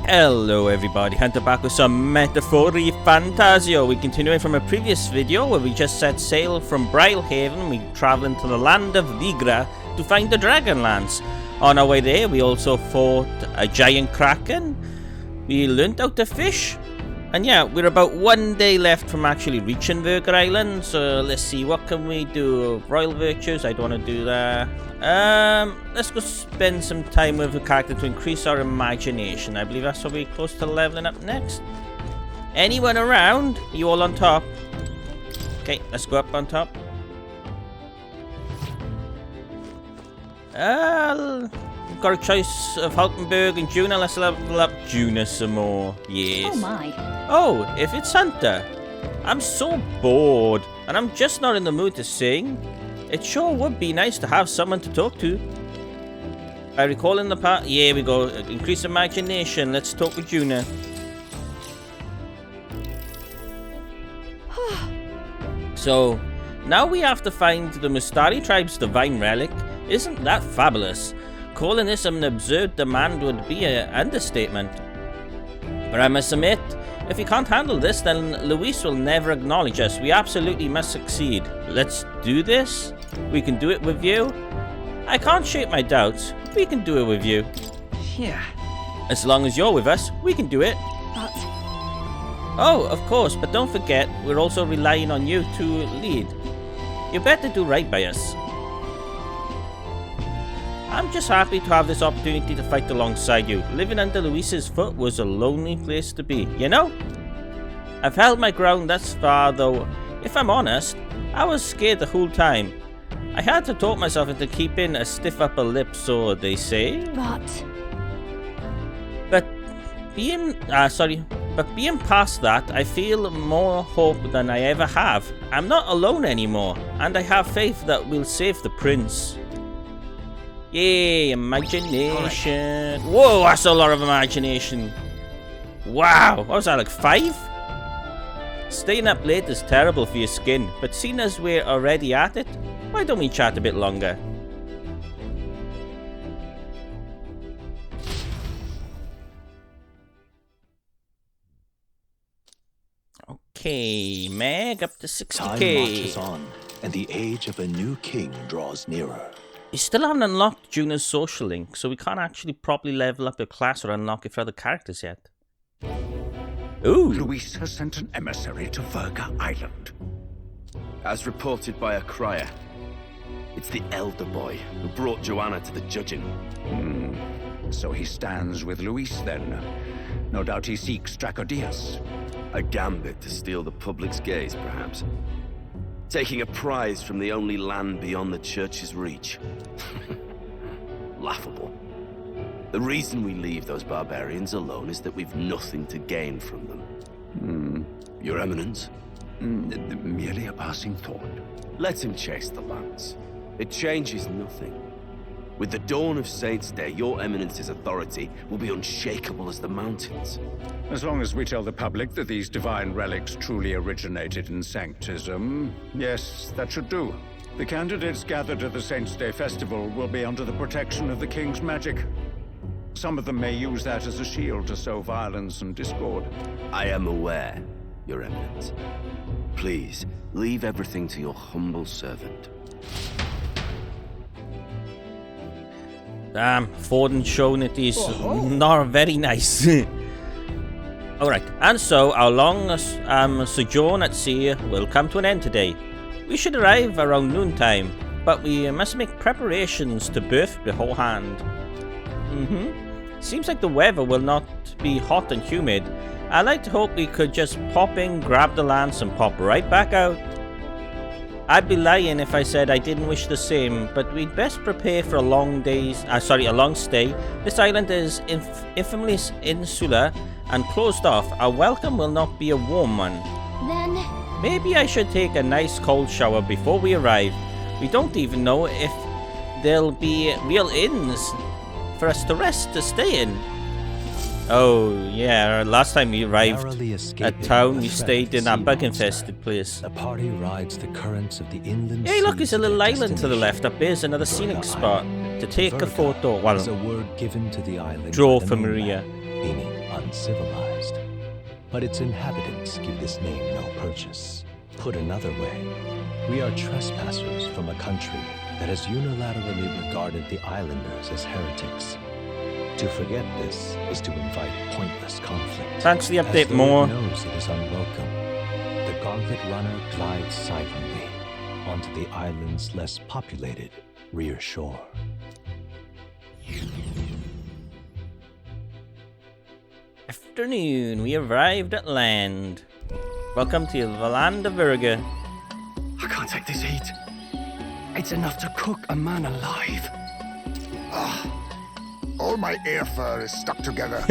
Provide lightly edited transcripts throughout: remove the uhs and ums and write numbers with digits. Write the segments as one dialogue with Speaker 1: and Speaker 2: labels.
Speaker 1: Hello everybody, Hunter back with some metaphor ReFantazio. We're continuing from a previous video where we just set sail from Brilhaven. We're traveling to the land of Virga to find the Dragonlance. On our way there, we also fought a giant kraken. We learnt how to fish. And yeah, we're about 1 day left from actually reaching Virga Island. So let's see, what can we do? Royal Virtues, I don't want to do that. Let's go spend some time with a character to increase our imagination. I believe that's what we're close to leveling up next. Anyone around? You all on top? Okay, let's go up on top. We've got a choice of Hulkenberg and Juna. Let's level up Juna some more. Yes.
Speaker 2: Oh my.
Speaker 1: Oh, if it's Hunter. I'm so bored, and I'm just not in the mood to sing. It sure would be nice to have someone to talk to. I recall in the past. Yeah, we go. Increase imagination. Let's talk with Juna. So, now we have to find the Mustari tribe's divine relic. Isn't that fabulous? Calling this an absurd demand would be an understatement. But I must admit, if we can't handle this, then Luis will never acknowledge us. We absolutely must succeed. Let's do this. We can do it with you. I can't shake my doubts. We can do it with you.
Speaker 3: Yeah.
Speaker 1: As long as you're with us, we can do it.
Speaker 2: But...
Speaker 1: Oh, of course, but don't forget, we're also relying on you to lead. You better do right by us. I'm just happy to have this opportunity to fight alongside you. Living under Luis's foot was a lonely place to be, you know? I've held my ground thus far, though, if I'm honest, I was scared the whole time. I had to talk myself into keeping a stiff upper lip, so they say. But being past that, I feel more hope than I ever have. I'm not alone anymore, and I have faith that we'll save the prince. Yay, imagination. Whoa, that's a lot of imagination. Wow, what was that, like 5? Staying up late is terrible for your skin, but seeing as we're already at it, why don't we chat a bit longer? Okay, Meg, up to 60k.
Speaker 4: Time marches on, and the age of a new king draws nearer.
Speaker 1: We still haven't unlocked Juna's social link, so we can't actually properly level up your class or unlock it for other characters yet. Ooh.
Speaker 5: Luis has sent an emissary to Virga Island.
Speaker 6: As reported by a crier, it's the elder boy who brought Joanna to the judging.
Speaker 5: So he stands with Luis then. No doubt he seeks Dracodius.
Speaker 6: A gambit to steal the public's gaze, perhaps. Taking a prize from the only land beyond the church's reach. Laughable. The reason we leave those barbarians alone is that we've nothing to gain from them. Your Eminence?
Speaker 5: Merely a passing thought.
Speaker 6: Let him chase the lance. It changes nothing. With the dawn of Saints' Day, your Eminence's authority will be unshakable as the mountains.
Speaker 5: As long as we tell the public that these divine relics truly originated in Sanctism, yes, that should do. The candidates gathered at the Saints' Day festival will be under the protection of the King's magic. Some of them may use that as a shield to sow violence and discord.
Speaker 6: I am aware, Your Eminence. Please, leave everything to your humble servant.
Speaker 1: Damn, Forden showing it is not very nice. Alright, and so our long sojourn at sea will come to an end today. We should arrive around noontime, but we must make preparations to berth beforehand. Seems like the weather will not be hot and humid. I like to hope we could just pop in, grab the lance, and pop right back out. I'd be lying if I said I didn't wish the same, but we'd best prepare for a long stay. This island is infamously insular and closed off. Our welcome will not be a warm one.
Speaker 2: Then...
Speaker 1: Maybe I should take a nice cold shower before we arrive. We don't even know if there'll be real inns for us to stay in. Oh, yeah, last time we arrived at town, we stayed in a bug-infested place.
Speaker 4: The party rides the currents of the inland
Speaker 1: Hey, look, there's a little island to the left. Up there's another scenic spot to take a photo. Well,
Speaker 4: is a word given to the island
Speaker 1: draw for Maria.
Speaker 4: meaning uncivilized. But its inhabitants give this name no purchase. Put another way, we are trespassers from a country that has unilaterally regarded the islanders as heretics. To forget this is to invite pointless conflict.
Speaker 1: Thanks for the update,
Speaker 4: As the
Speaker 1: more.
Speaker 4: Lord knows it is unwelcome. The gauntlet runner glides silently onto the island's less populated rear shore.
Speaker 1: Afternoon, we arrived at land. Welcome to the land of Virga.
Speaker 2: I can't take this heat. It's enough to cook a man alive.
Speaker 3: All my air fur is stuck together.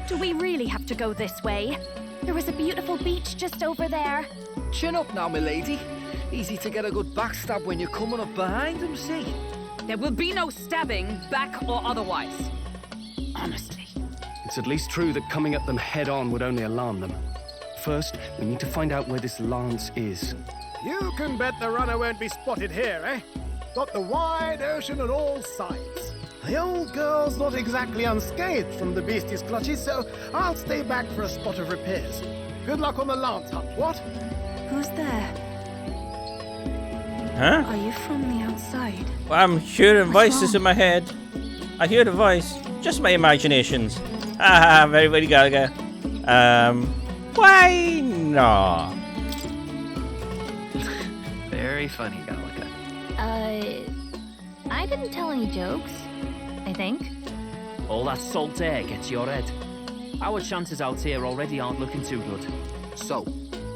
Speaker 7: Do we really have to go this way? There was a beautiful beach just over there.
Speaker 2: Chin up now, milady. Easy to get a good backstab when you're coming up behind him, see?
Speaker 8: There will be no stabbing, back or otherwise. Honestly.
Speaker 9: It's at least true that coming at them head-on would only alarm them. First, we need to find out where this lance is.
Speaker 10: You can bet the runner won't be spotted here, eh? Got the wide ocean on all sides. The old girl's not exactly unscathed from the beastie's clutches, so I'll stay back for a spot of repairs. Good luck on the lance hunt, what?
Speaker 7: Who's there?
Speaker 1: Huh?
Speaker 7: Are you from the outside?
Speaker 1: Well, I'm hearing
Speaker 7: What's
Speaker 1: voices
Speaker 7: wrong?
Speaker 1: in my head. I hear the voice. Just my imaginations. Ah, very, very Gaga. Why not?
Speaker 2: Very funny, Galaga.
Speaker 7: I didn't tell any jokes, I think.
Speaker 2: All that salt air gets your head. Our chances out here already aren't looking too good. So,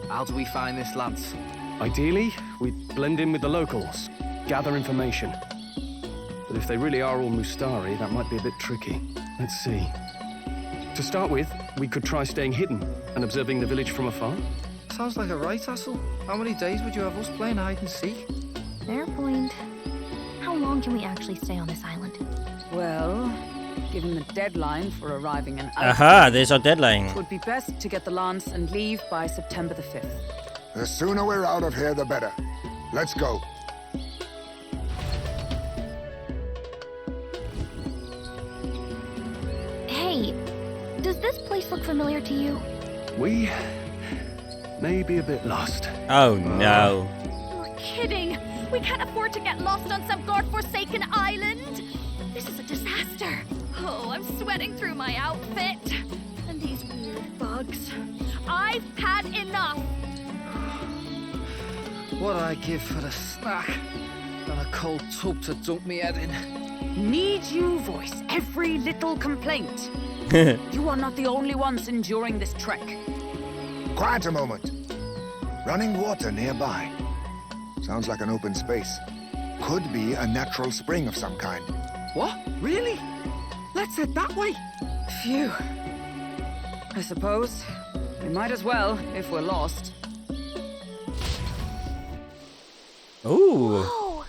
Speaker 2: how do we find this lance?
Speaker 9: Ideally, we'd blend in with the locals, gather information. But if they really are all Mustari, that might be a bit tricky. Let's see. To start with, we could try staying hidden and observing the village from afar.
Speaker 2: Sounds like a right hassle. How many days would you have us playing hide and seek?
Speaker 7: Fair point. How long can we actually stay on this island?
Speaker 8: Well, given the deadline for arriving in
Speaker 1: Aha, there's our deadline.
Speaker 8: it would be best to get the lance and leave by September the 5th.
Speaker 3: The sooner we're out of here, the better. Let's go.
Speaker 7: Hey, does this place look familiar to you?
Speaker 9: We may be a bit lost.
Speaker 1: Oh no.
Speaker 7: You're kidding! We can't afford to get lost on some godforsaken island! This is a disaster! Oh, I'm sweating through my outfit! And these weird bugs. I've had enough!
Speaker 2: What I give for a snack and a cold tub to dump me head in.
Speaker 8: Need you voice every little complaint? You are not the only ones enduring this trek.
Speaker 3: Quiet a moment. Running water nearby. Sounds like an open space. Could be a natural spring of some kind.
Speaker 2: What? Really? Let's head that way.
Speaker 8: Phew. I suppose we might as well if we're lost.
Speaker 1: Ooh.
Speaker 7: Oh!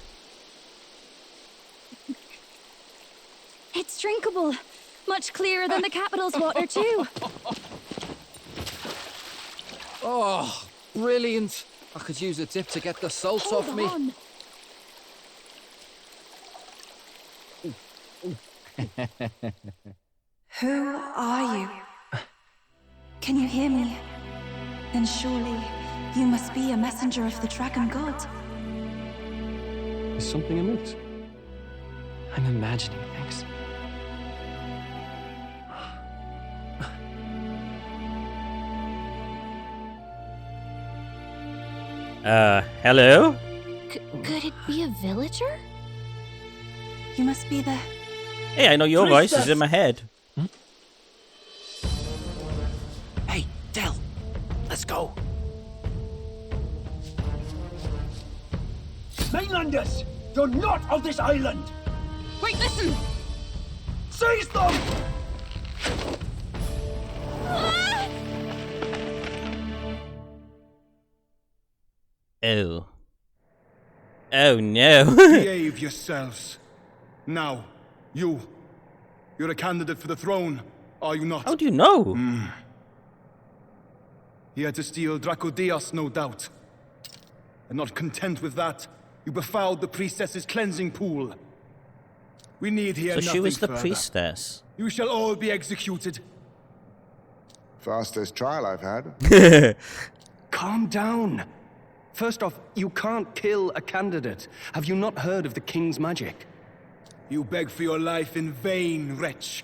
Speaker 7: It's drinkable. Much clearer than the capital's water, too.
Speaker 2: Oh, brilliant. I could use a dip to get the salt
Speaker 7: Hold
Speaker 2: off me.
Speaker 7: on.
Speaker 11: Who are you? Can you hear me? Then surely you must be a messenger of the dragon god.
Speaker 9: Is something amiss?
Speaker 2: I'm imagining things.
Speaker 1: Hello?
Speaker 7: Could it be a villager?
Speaker 11: You must be the...
Speaker 1: Hey, I know your voice is in my head.
Speaker 2: Hey, Del, let's go.
Speaker 10: Mainlanders! You're not of this island!
Speaker 8: Wait, listen!
Speaker 10: Seize them!
Speaker 1: Oh. Oh no.
Speaker 10: Behave yourselves. Now, you're a candidate for the throne, are you not?
Speaker 1: How do you know?
Speaker 10: He had to steal Dracodias, no doubt. And not content with that, you befouled the priestess's cleansing pool. We need here
Speaker 1: So
Speaker 10: nothing
Speaker 1: she was the
Speaker 10: further.
Speaker 1: priestess.
Speaker 10: You shall all be executed.
Speaker 3: Fastest trial I've had.
Speaker 9: Calm down. First off, you can't kill a candidate. Have you not heard of the king's magic?
Speaker 12: You beg for your life in vain, wretch.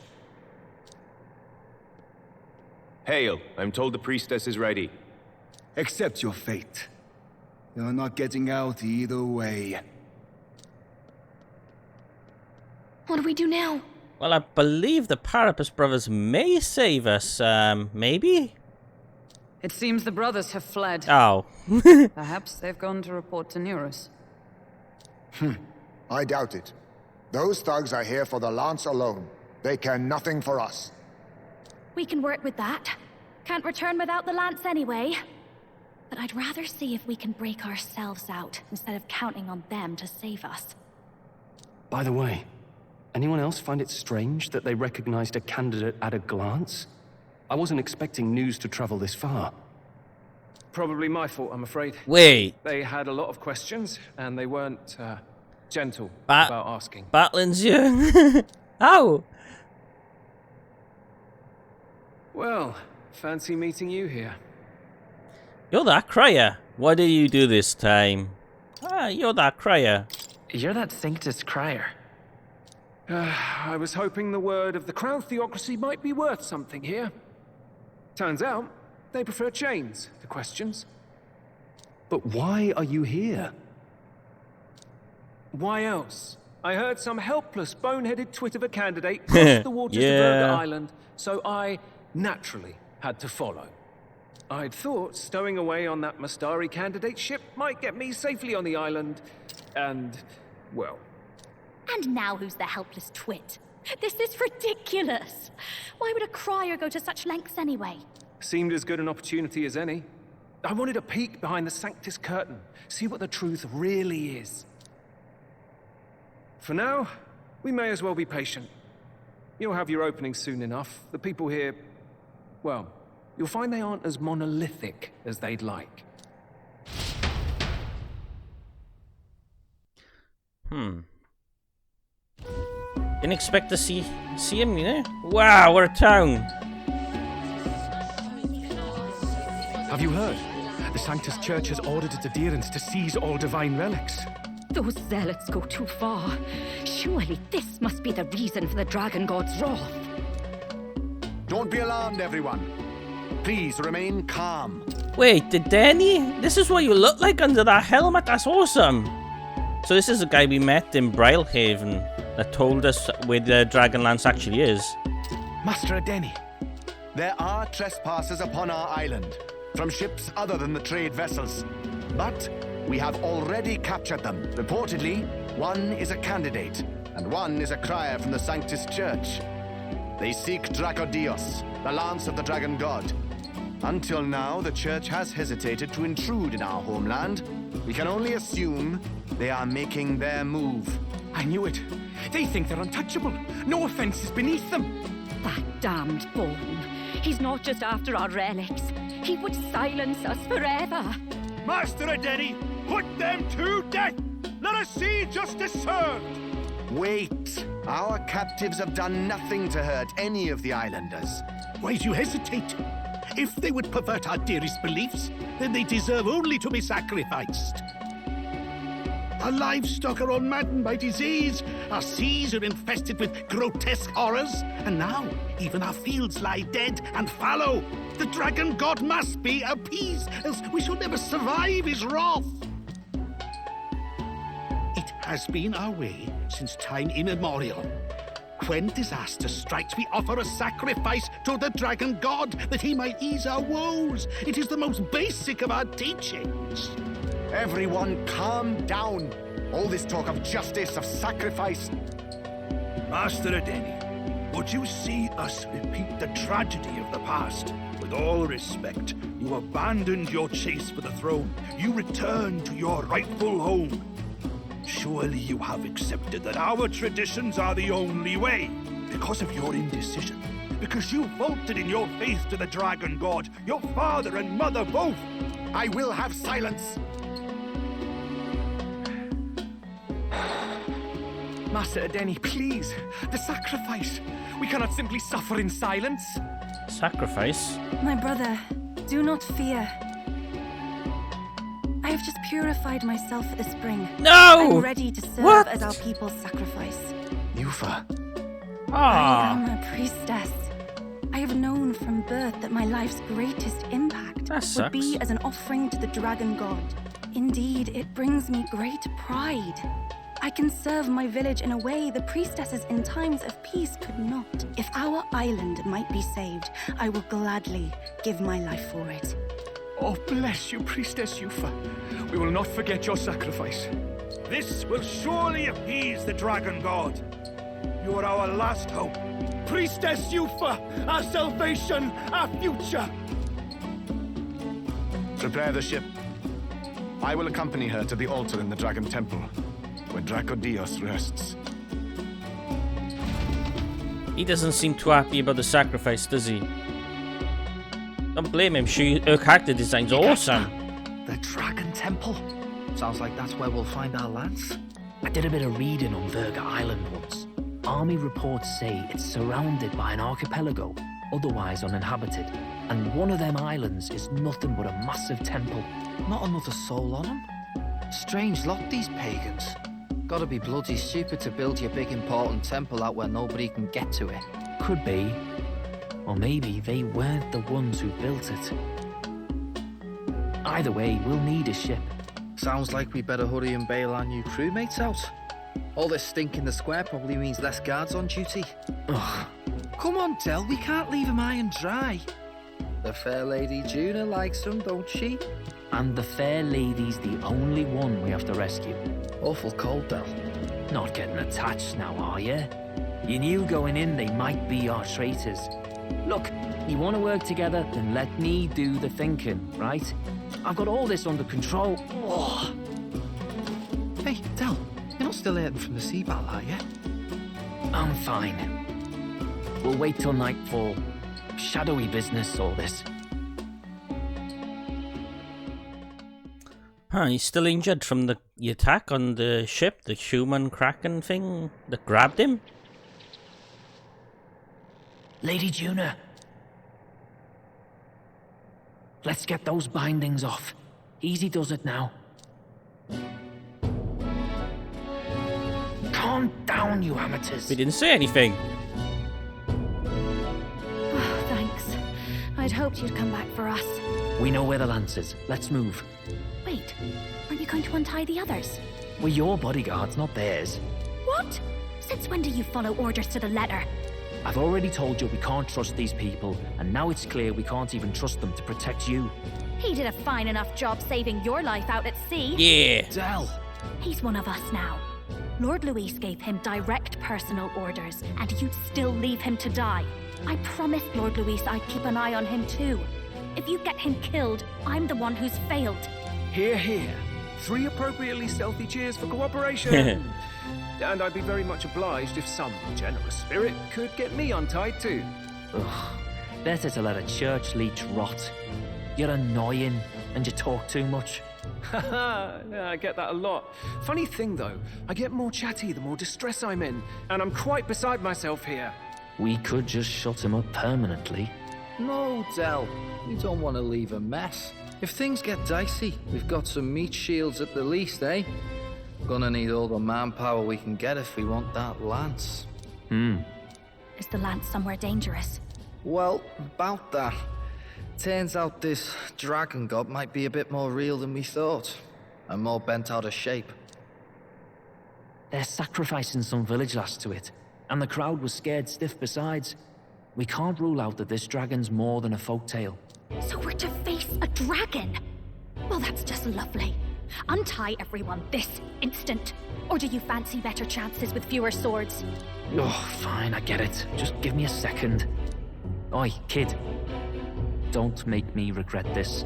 Speaker 6: Hail, I'm told the priestess is ready.
Speaker 12: Accept your fate. You're not getting out either way.
Speaker 7: What do we do now?
Speaker 1: Well, I believe the Parapus brothers may save us, maybe?
Speaker 8: It seems the brothers have fled.
Speaker 1: Oh.
Speaker 8: Perhaps they've gone to report to Neurus.
Speaker 3: I doubt it. Those thugs are here for the lance alone. They care nothing for us.
Speaker 7: We can work with that. Can't return without the lance anyway. But I'd rather see if we can break ourselves out instead of counting on them to save us.
Speaker 9: By the way, anyone else find it strange that they recognized a candidate at a glance? I wasn't expecting news to travel this far.
Speaker 13: Probably my fault, I'm afraid.
Speaker 1: Wait.
Speaker 13: They had a lot of questions, and they weren't gentle about asking.
Speaker 1: Battling's you. How?
Speaker 13: Well, fancy meeting you here.
Speaker 1: You're that crier. What do you do this time? Ah, you're that crier.
Speaker 14: You're that Sanctus crier.
Speaker 13: I was hoping the word of the Crown Theocracy might be worth something here. Turns out, they prefer chains to questions.
Speaker 9: But why are you here?
Speaker 13: Why else? I heard some helpless, boneheaded twit of a candidate cross the waters of Virga Island, so I naturally had to follow. I'd thought stowing away on that Mastari candidate ship might get me safely on the island, and, well...
Speaker 7: And now who's the helpless twit? This is ridiculous! Why would a crier go to such lengths anyway?
Speaker 13: Seemed as good an opportunity as any. I wanted a peek behind the Sanctus curtain, see what the truth really is. For now, we may as well be patient. You'll have your opening soon enough. The people here, well, you'll find they aren't as monolithic as they'd like.
Speaker 1: Didn't expect to see him, you know? Wow, what a town!
Speaker 15: Have you heard? The Sanctus Church has ordered its adherents to seize all divine relics.
Speaker 8: Those zealots go too far. Surely this must be the reason for the Dragon God's wrath.
Speaker 16: Don't be alarmed, everyone. Please remain calm.
Speaker 1: Wait, Edeni? This is what you look like under that helmet? That's awesome! So this is the guy we met in Brilhaven that told us where the Dragonlance actually is.
Speaker 16: Master Edeni, there are trespassers upon our island, from ships other than the trade vessels. But we have already captured them. Reportedly, one is a candidate, and one is a crier from the Sanctus Church. They seek Dracodios, the lance of the Dragon God. Until now, the Church has hesitated to intrude in our homeland. We can only assume they are making their move.
Speaker 15: I knew it. They think they're untouchable. No offense is beneath them.
Speaker 8: That damned bone. He's not just after our relics. He would silence us forever.
Speaker 16: Master Edeni, put them to death! Let us see justice served! Wait. Our captives have done nothing to hurt any of the islanders.
Speaker 17: Why do you hesitate? If they would pervert our dearest beliefs, then they deserve only to be sacrificed. Our livestock are all maddened by disease, our seas are infested with grotesque horrors, and now even our fields lie dead and fallow. The Dragon God must be appeased, else we shall never survive his wrath. It has been our way since time immemorial. When disaster strikes, we offer a sacrifice to the Dragon God that he might ease our woes. It is the most basic of our teachings.
Speaker 16: Everyone calm down. All this talk of justice, of sacrifice.
Speaker 17: Master Edeni, would you see us repeat the tragedy of the past? With all respect, you abandoned your chase for the throne. You returned to your rightful home. Surely you have accepted that our traditions are the only way. Because of your indecision. Because you faltered in your faith to the Dragon God. Your father and mother both.
Speaker 16: I will have silence.
Speaker 15: Master Edeni, please. The sacrifice. We cannot simply suffer in silence.
Speaker 1: Sacrifice?
Speaker 11: My brother, do not fear. I have just purified myself for the spring.
Speaker 1: No!
Speaker 11: I'm ready to serve as our people's sacrifice.
Speaker 16: Yufa.
Speaker 11: I am a priestess. I have known from birth that my life's greatest impact would be as an offering to the dragon god. Indeed, it brings me great pride. I can serve my village in a way the priestesses in times of peace could not. If our island might be saved, I will gladly give my life for it.
Speaker 15: Oh, bless you, Priestess Yufa. We will not forget your sacrifice.
Speaker 17: This will surely appease the dragon god. You are our last hope. Priestess Yufa, our salvation, our future.
Speaker 16: Prepare the ship. I will accompany her to the altar in the Dragon Temple, where Dracodios rests.
Speaker 1: He doesn't seem too happy about the sacrifice, does he? Don't blame him. Her character design's awesome.
Speaker 2: The Dragon Temple? Sounds like that's where we'll find our lance. I did a bit of reading on Virga Island once. Army reports say it's surrounded by an archipelago, otherwise uninhabited. And one of them islands is nothing but a massive temple.
Speaker 18: Not another soul on them? Strange lot, these pagans. Gotta be bloody stupid to build your big important temple out where nobody can get to it.
Speaker 2: Could be. Or maybe they weren't the ones who built it. Either way, we'll need a ship.
Speaker 18: Sounds like we better hurry and bail our new crewmates out. All this stink in the square probably means less guards on duty.
Speaker 2: Ugh.
Speaker 18: Come on, Del, we can't leave them high and dry. The fair lady Juna likes them, don't she?
Speaker 2: And the fair lady's the only one we have to rescue.
Speaker 18: Awful cold, Del.
Speaker 2: Not getting attached now, are you? You knew going in they might be our traitors. Look, you want to work together, then let me do the thinking, right? I've got all this under control. Oh.
Speaker 18: Hey, Del, you're not still hurting from the sea battle, are you?
Speaker 2: I'm fine. We'll wait till nightfall. Shadowy business, all this.
Speaker 1: Huh, he's still injured from the attack on the ship, the human kraken thing that grabbed him?
Speaker 2: Lady Juna. Let's get those bindings off. Easy does it now. Calm down, you amateurs.
Speaker 1: We didn't say anything.
Speaker 7: Oh, thanks. I'd hoped you'd come back for us.
Speaker 2: We know where the lance is. Let's move.
Speaker 7: Wait, aren't you going to untie the others?
Speaker 2: We're your bodyguards, not theirs.
Speaker 7: What? Since when do you follow orders to the letter?
Speaker 2: I've already told you we can't trust these people, and now it's clear we can't even trust them to protect you.
Speaker 7: He did a fine enough job saving your life out at sea.
Speaker 1: Yeah.
Speaker 18: Del.
Speaker 7: He's one of us now. Lord Luis gave him direct personal orders, and you'd still leave him to die. I promised Lord Luis I'd keep an eye on him too. If you get him killed, I'm the one who's failed.
Speaker 13: Hear, hear. 3 appropriately stealthy cheers for cooperation. And I'd be very much obliged if some generous spirit could get me untied too.
Speaker 2: Ugh. Better to let a church leech rot. You're annoying, and you talk too much.
Speaker 13: Haha, yeah, I get that a lot. Funny thing though, I get more chatty the more distress I'm in, and I'm quite beside myself here.
Speaker 2: We could just shut him up permanently.
Speaker 18: No, Del. We don't want to leave a mess. If things get dicey, we've got some meat shields at the least, eh? Gonna need all the manpower we can get if we want that lance.
Speaker 7: Is the lance somewhere dangerous?
Speaker 18: Well, about that. Turns out this dragon god might be a bit more real than we thought. And more bent out of shape.
Speaker 2: They're sacrificing some village lass to it, and the crowd was scared stiff besides. We can't rule out that this dragon's more than a folktale.
Speaker 7: So we're to face a dragon? Well, that's just lovely. Untie everyone this instant. Or do you fancy better chances with fewer swords?
Speaker 2: Oh, fine, I get it. Just give me a second. Oi, kid. Don't make me regret this.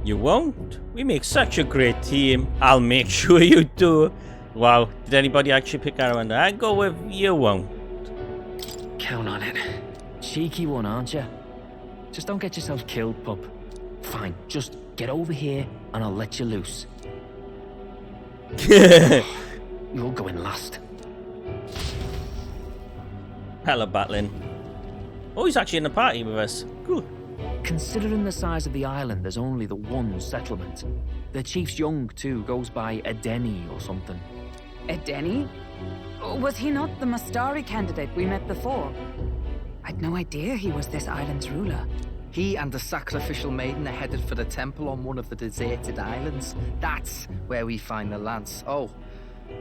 Speaker 1: You won't? We make such a great team. I'll make sure you do. Wow, did anybody actually pick Armand? I go with you won't.
Speaker 2: Count on it. Cheeky one, aren't you? Just don't get yourself killed, pup. Fine, just get over here and I'll let you loose. You're going last.
Speaker 1: Hella battling. Oh, he's actually in the party with us. Cool.
Speaker 2: Considering the size of the island, there's only the one settlement. The chief's young, too, goes by Edeni or something.
Speaker 8: Edeni? Was he not the Mastari candidate we met before? I'd no idea he was this island's ruler.
Speaker 18: He and the sacrificial maiden are headed for the temple on one of the deserted islands. That's where we find the lance. Oh,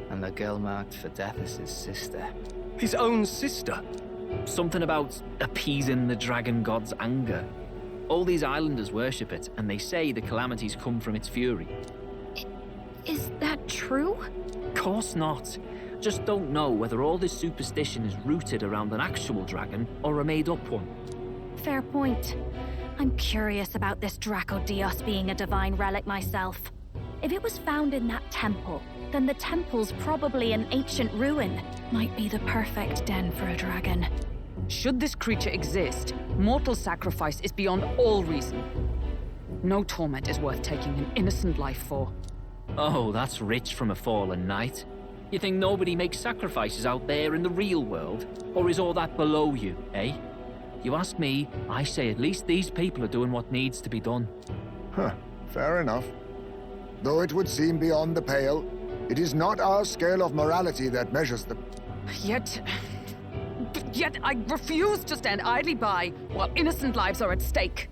Speaker 18: and the girl marked for death is his sister.
Speaker 13: His own sister?
Speaker 2: Something about appeasing the dragon god's anger. All these islanders worship it, and they say the calamities come from its fury.
Speaker 7: Is that true?
Speaker 2: Course not. Just don't know whether all this superstition is rooted around an actual dragon or a made-up one.
Speaker 7: Fair point. I'm curious about this Draco Dios being a divine relic myself. If it was found in that temple, then the temple's probably an ancient ruin. Might be the perfect den for a dragon.
Speaker 8: Should this creature exist, mortal sacrifice is beyond all reason. No torment is worth taking an innocent life for.
Speaker 2: Oh, that's rich from a fallen knight. You think nobody makes sacrifices out there in the real world? Or is all that below you, eh? You ask me, I say at least these people are doing what needs to be done.
Speaker 3: Huh, fair enough. Though it would seem beyond the pale, it is not our scale of morality that measures them.
Speaker 8: Yet I refuse to stand idly by while innocent lives are at stake.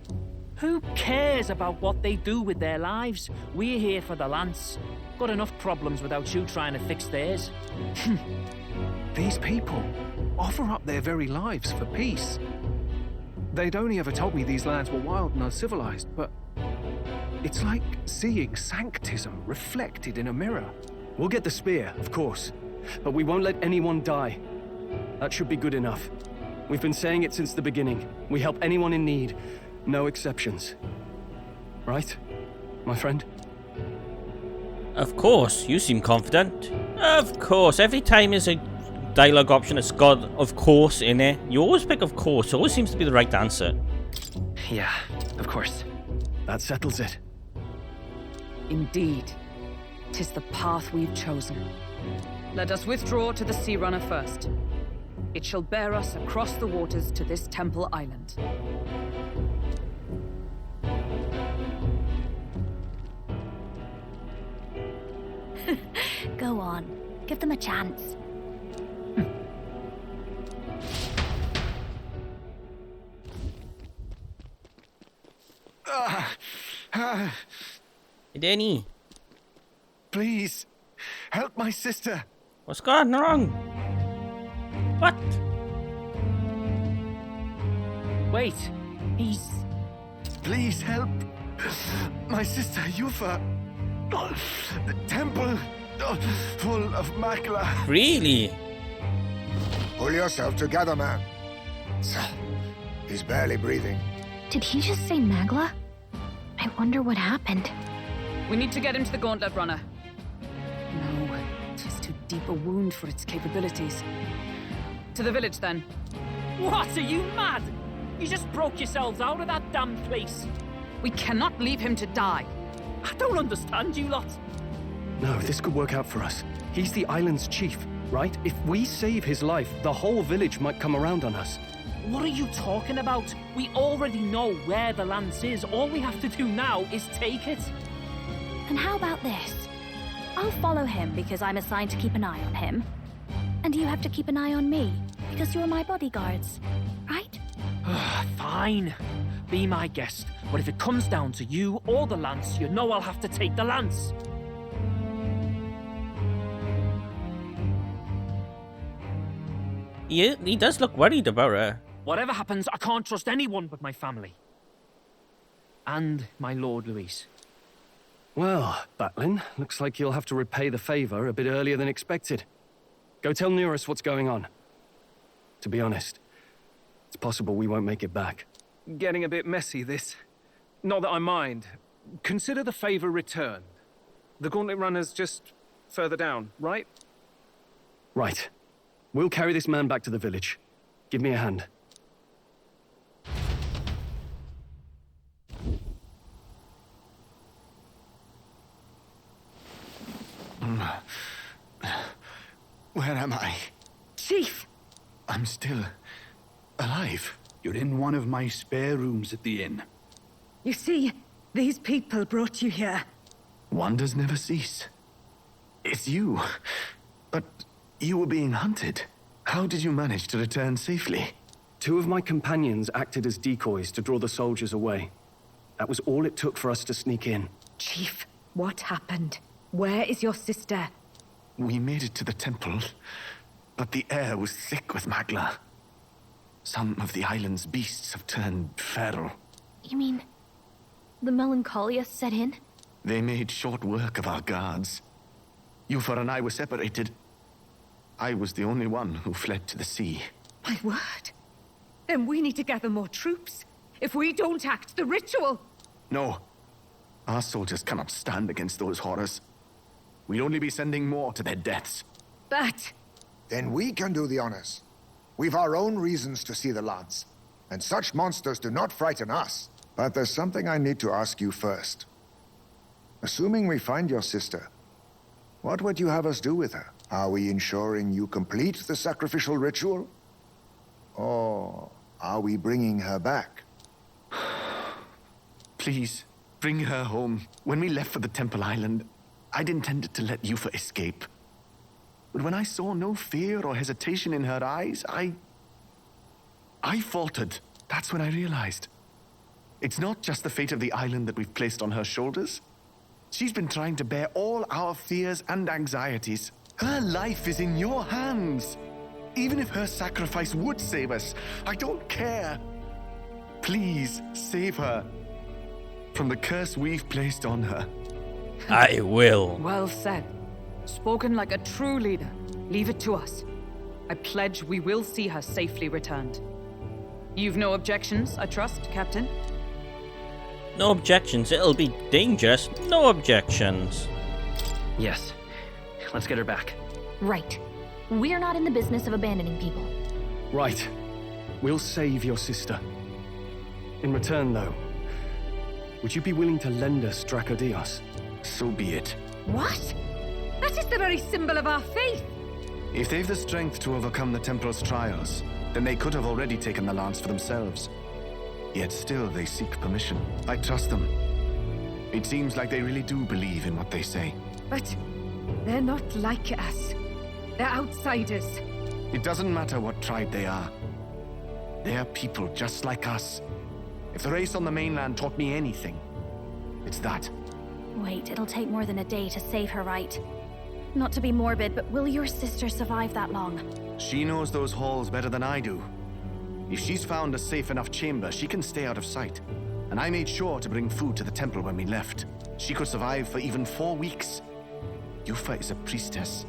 Speaker 2: Who cares about what they do with their lives? We're here for the lance. Got enough problems without you trying to fix theirs.
Speaker 13: These people offer up their very lives for peace. They'd only ever told me these lands were wild and uncivilized, but it's like seeing sanctism reflected in a mirror.
Speaker 9: We'll get the spear, of course, but we won't let anyone die. That should be good enough. We've been saying it since the beginning. We help anyone in need, no exceptions. Right, my friend?
Speaker 1: Of course, you seem confident. Of course, every time there's a dialogue option that's got of course in it, you always pick of course. It always seems to be the right answer.
Speaker 14: Yeah, of course.
Speaker 9: That settles it.
Speaker 8: Indeed. 'Tis the path we've chosen. Let us withdraw to the Sea Runner first. It shall bear us across the waters to this temple island.
Speaker 7: Go on. Give them a chance.
Speaker 1: Edeni.
Speaker 16: Please, help my sister.
Speaker 1: What's gone wrong? What?
Speaker 2: Wait, he's...
Speaker 16: Please help my sister Yufa. The temple full of magla.
Speaker 1: Really?
Speaker 3: Pull yourself together, man. He's barely breathing.
Speaker 7: Did he just say Magla? I wonder what happened.
Speaker 8: We need to get him to the Gauntlet Runner. No, 'tis too deep a wound for its capabilities. To the village, then.
Speaker 2: What, are you mad? You just broke yourselves out of that damn place.
Speaker 8: We cannot leave him to die.
Speaker 2: I don't understand you lot.
Speaker 9: No, this could work out for us. He's the island's chief, right? If we save his life, the whole village might come around on us.
Speaker 2: What are you talking about? We already know where the lance is. All we have to do now is take it.
Speaker 7: And how about this? I'll follow him because I'm assigned to keep an eye on him. And you have to keep an eye on me because you're my bodyguards, right?
Speaker 2: Fine. Be my guest. But if it comes down to you or the lance, you know I'll have to take the lance.
Speaker 1: He does look worried about her.
Speaker 2: Whatever happens, I can't trust anyone but my family. And my Lord Luis.
Speaker 9: Well, Batlin, looks like you'll have to repay the favor a bit earlier than expected. Go tell Neurus what's going on. To be honest, it's possible we won't make it back.
Speaker 13: Getting a bit messy, this. Not that I mind. Consider the favor returned. The Gauntlet Runner's just further down, right?
Speaker 9: Right. We'll carry this man back to the village. Give me a hand.
Speaker 16: Where am I?
Speaker 8: Chief!
Speaker 16: I'm still alive.
Speaker 17: You're in one of my spare rooms at the inn.
Speaker 19: You see, these people brought you here.
Speaker 16: Wonders never cease. It's you. But you were being hunted. How did you manage to return safely?
Speaker 9: 2 of my companions acted as decoys to draw the soldiers away. That was all it took for us to sneak in.
Speaker 19: Chief, what happened? Where is your sister?
Speaker 16: We made it to the temple, but the air was thick with magla. Some of the island's beasts have turned feral.
Speaker 7: You mean the melancholia set in?
Speaker 16: They made short work of our guards. Yufa and I were separated. I was the only one who fled to the sea.
Speaker 19: My word. Then we need to gather more troops. If we don't act, the ritual...
Speaker 16: No. Our soldiers cannot stand against those horrors. We'd only be sending more to their deaths.
Speaker 19: But...
Speaker 3: Then we can do the honors. We've our own reasons to see the lance. And such monsters do not frighten us. But there's something I need to ask you first. Assuming we find your sister, what would you have us do with her? Are we ensuring you complete the sacrificial ritual? Or are we bringing her back?
Speaker 16: Please, bring her home. When we left for the Temple Island, I'd intended to let Yufa escape. But when I saw no fear or hesitation in her eyes, I faltered. That's when I realized. It's not just the fate of the island that we've placed on her shoulders. She's been trying to bear all our fears and anxieties. Her life is in your hands. Even if her sacrifice would save us, I don't care. Please, save her from the curse we've placed on her.
Speaker 1: I will.
Speaker 8: Well said. Spoken like a true leader. Leave it to us. I pledge we will see her safely returned. You've no objections, I trust, Captain?
Speaker 1: No objections. It'll be dangerous. No objections.
Speaker 14: Yes. Let's get her back.
Speaker 7: Right. We're not in the business of abandoning people.
Speaker 9: Right. We'll save your sister. In return, though, would you be willing to lend us Dracodios?
Speaker 16: So be it.
Speaker 19: What? That is the very symbol of our faith.
Speaker 16: If they've the strength to overcome the Templars' trials, then they could have already taken the lance for themselves. Yet still they seek permission. I trust them. It seems like they really do believe in what they say.
Speaker 19: But they're not like us. They're outsiders.
Speaker 16: It doesn't matter what tribe they are. They are people just like us. If the race on the mainland taught me anything, it's that.
Speaker 7: Wait, it'll take more than a day to save her, right? Not to be morbid, but will your sister survive that long?
Speaker 16: She knows those halls better than I do. If she's found a safe enough chamber, she can stay out of sight. And I made sure to bring food to the temple when we left. She could survive for even 4 weeks. Yufa is a priestess.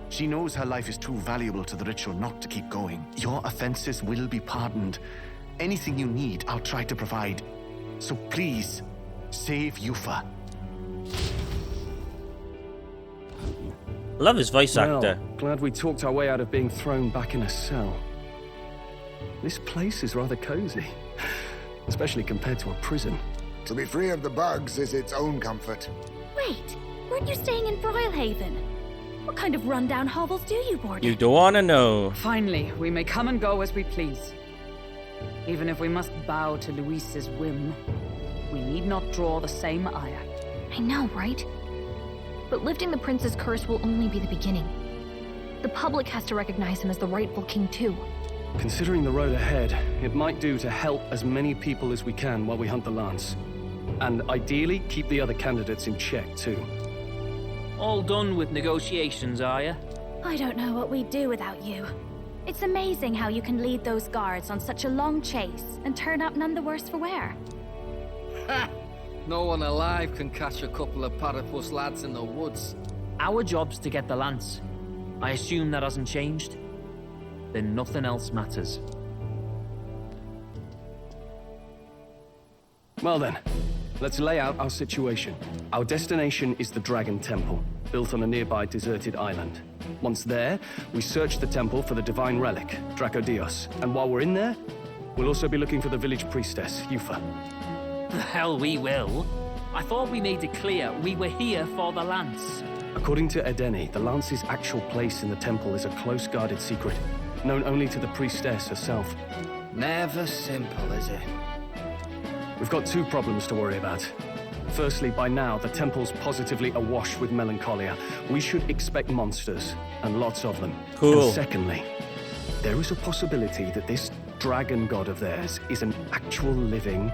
Speaker 16: She knows her life is too valuable to the ritual not to keep going. Your offenses will be pardoned. Anything you need, I'll try to provide. So please, save Yufa.
Speaker 1: Love his voice actor.
Speaker 9: Glad we talked our way out of being thrown back in a cell. This place is rather cozy, especially compared to a prison.
Speaker 3: To be free of the bugs is its own comfort.
Speaker 7: Wait, weren't you staying in Broilhaven? What kind of rundown hovels do you board?
Speaker 1: You don't want to know.
Speaker 8: Finally, we may come and go as we please. Even if we must bow to Luis's whim, we need not draw the same ire.
Speaker 7: I know, right? But lifting the prince's curse will only be the beginning. The public has to recognize him as the rightful king too.
Speaker 9: Considering the road ahead, it might do to help as many people as we can while we hunt the lance. And ideally, keep the other candidates in check too.
Speaker 2: All done with negotiations, are you?
Speaker 7: I don't know what we'd do without you. It's amazing how you can lead those guards on such a long chase and turn up none the worse for wear.
Speaker 18: Ha! No one alive can catch a couple of platypus lads in the woods.
Speaker 2: Our job's to get the lance. I assume that hasn't changed? Then nothing else matters.
Speaker 9: Well then, let's lay out our situation. Our destination is the Dragon Temple, built on a nearby deserted island. Once there, we search the temple for the divine relic, Dracodios. And while we're in there, we'll also be looking for the village priestess, Yufa.
Speaker 2: The hell we will. I thought we made it clear we were here for the lance.
Speaker 9: According to Edeni, the lance's actual place in the temple is a close-guarded secret, known only to the priestess herself.
Speaker 18: Never simple, is it?
Speaker 9: We've got two problems to worry about. Firstly, by now, the temple's positively awash with melancholia. We should expect monsters, and lots of them.
Speaker 1: Cool.
Speaker 9: And secondly, there is a possibility that this dragon god of theirs is an actual living,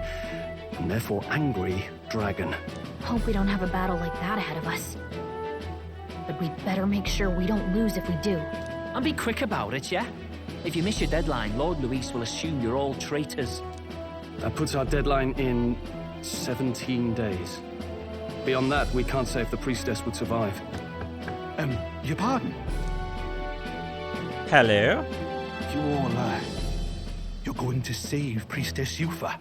Speaker 9: and therefore angry, dragon.
Speaker 7: Hope we don't have a battle like that ahead of us. But we'd better make sure we don't lose if we do.
Speaker 2: And be quick about it, yeah? If you miss your deadline, Lord Luis will assume you're all traitors.
Speaker 9: That puts our deadline in 17 days. Beyond that, we can't say if the priestess would survive.
Speaker 17: Your pardon?
Speaker 1: Hello?
Speaker 17: You all, you're going to save Priestess Yufa?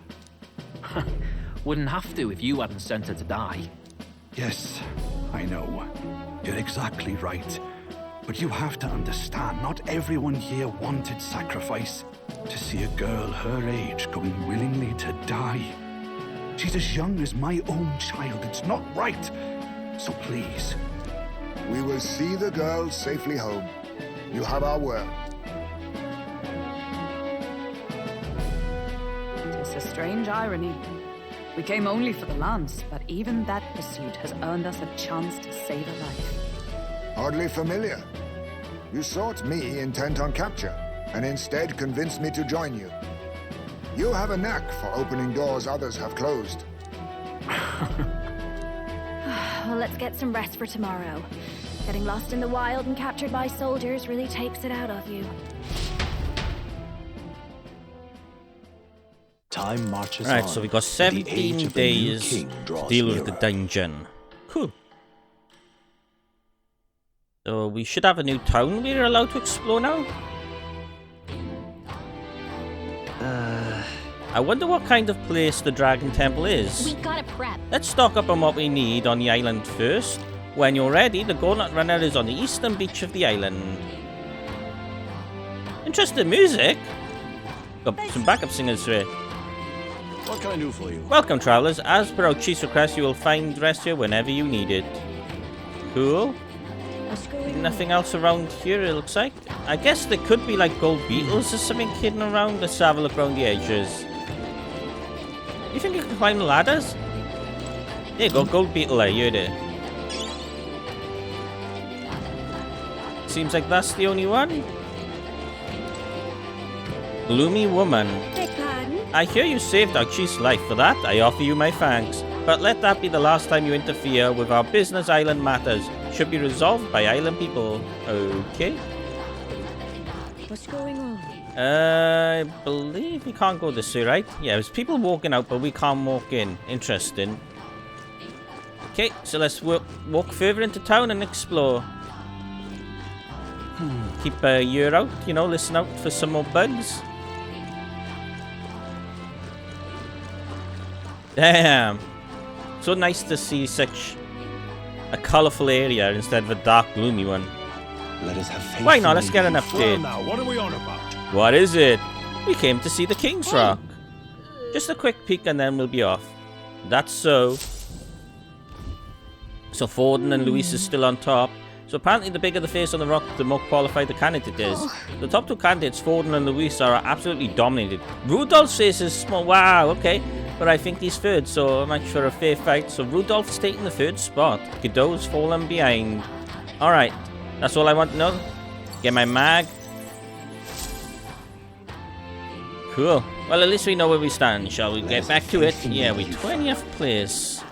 Speaker 2: Wouldn't have to if you hadn't sent her to die.
Speaker 17: Yes, I know. You're exactly right. But you have to understand, not everyone here wanted sacrifice. To see a girl her age going willingly to die. She's as young as my own child. It's not right. So please.
Speaker 3: We will see the girl safely home. You have our word.
Speaker 8: It's a strange irony. We came only for the lance, but even that pursuit has earned us a chance to save a life.
Speaker 3: Oddly familiar. You sought me intent on capture, and instead convinced me to join you. You have a knack for opening doors others have closed.
Speaker 7: Well, let's get some rest for tomorrow. Getting lost in the wild and captured by soldiers really takes it out of you.
Speaker 4: Time marches
Speaker 1: Right,
Speaker 4: on.
Speaker 1: so we got 17 days to deal with the dungeon. Cool. So we should have a new town we're allowed to explore now. I wonder what kind of place the Dragon Temple is.
Speaker 7: We gotta prep.
Speaker 1: Let's stock up on what we need on the island first. When you're ready, the Gauntlet Runner is on the eastern beach of the island. Interesting music. Got some backup singers here.
Speaker 4: What can I do for you?
Speaker 1: Welcome, travelers. As per our chief's request, you will find rest here whenever you need it. Cool. Nothing else around here, it looks like. I guess there could be like gold beetles or something hidden around. Let's have a look around the edges. You think you can climb the ladders? There you go, gold beetle there, you're there. Seems like that's the only one. Gloomy woman.
Speaker 7: Beg pardon?
Speaker 1: I hear you saved our chief's life. For that, I offer you my thanks. But let that be the last time you interfere with our business island matters. Should be resolved by island people. Okay.
Speaker 7: What's going on?
Speaker 1: I believe we can't go this way, right? Yeah, there's people walking out, but we can't walk in. Interesting. Okay, so let's walk further into town and explore. Keep a ear out, you know, listen out for some more bugs. Damn. So nice to see such a colourful area instead of a dark, gloomy one.
Speaker 4: Let us have faith.
Speaker 1: Why not? Let's get an update.
Speaker 17: Well now, what are we on about?
Speaker 1: What is it? We came to see the King's Rock. Just a quick peek and then we'll be off. That's so. So Forden and Luis is still on top. So apparently the bigger the face on the rock, the more qualified the candidate is. The top two candidates, Forden and Luis, are absolutely dominated. Rudolph's face is small. Wow, okay. But I think he's third, so I'm actually for a fair fight. So Rudolph's taking the third spot. Godot's fallen behind. Alright, that's all I want to know. Get my mag. Cool. Well, at least we know where we stand. Shall we get back to it? Yeah, we're 20th place.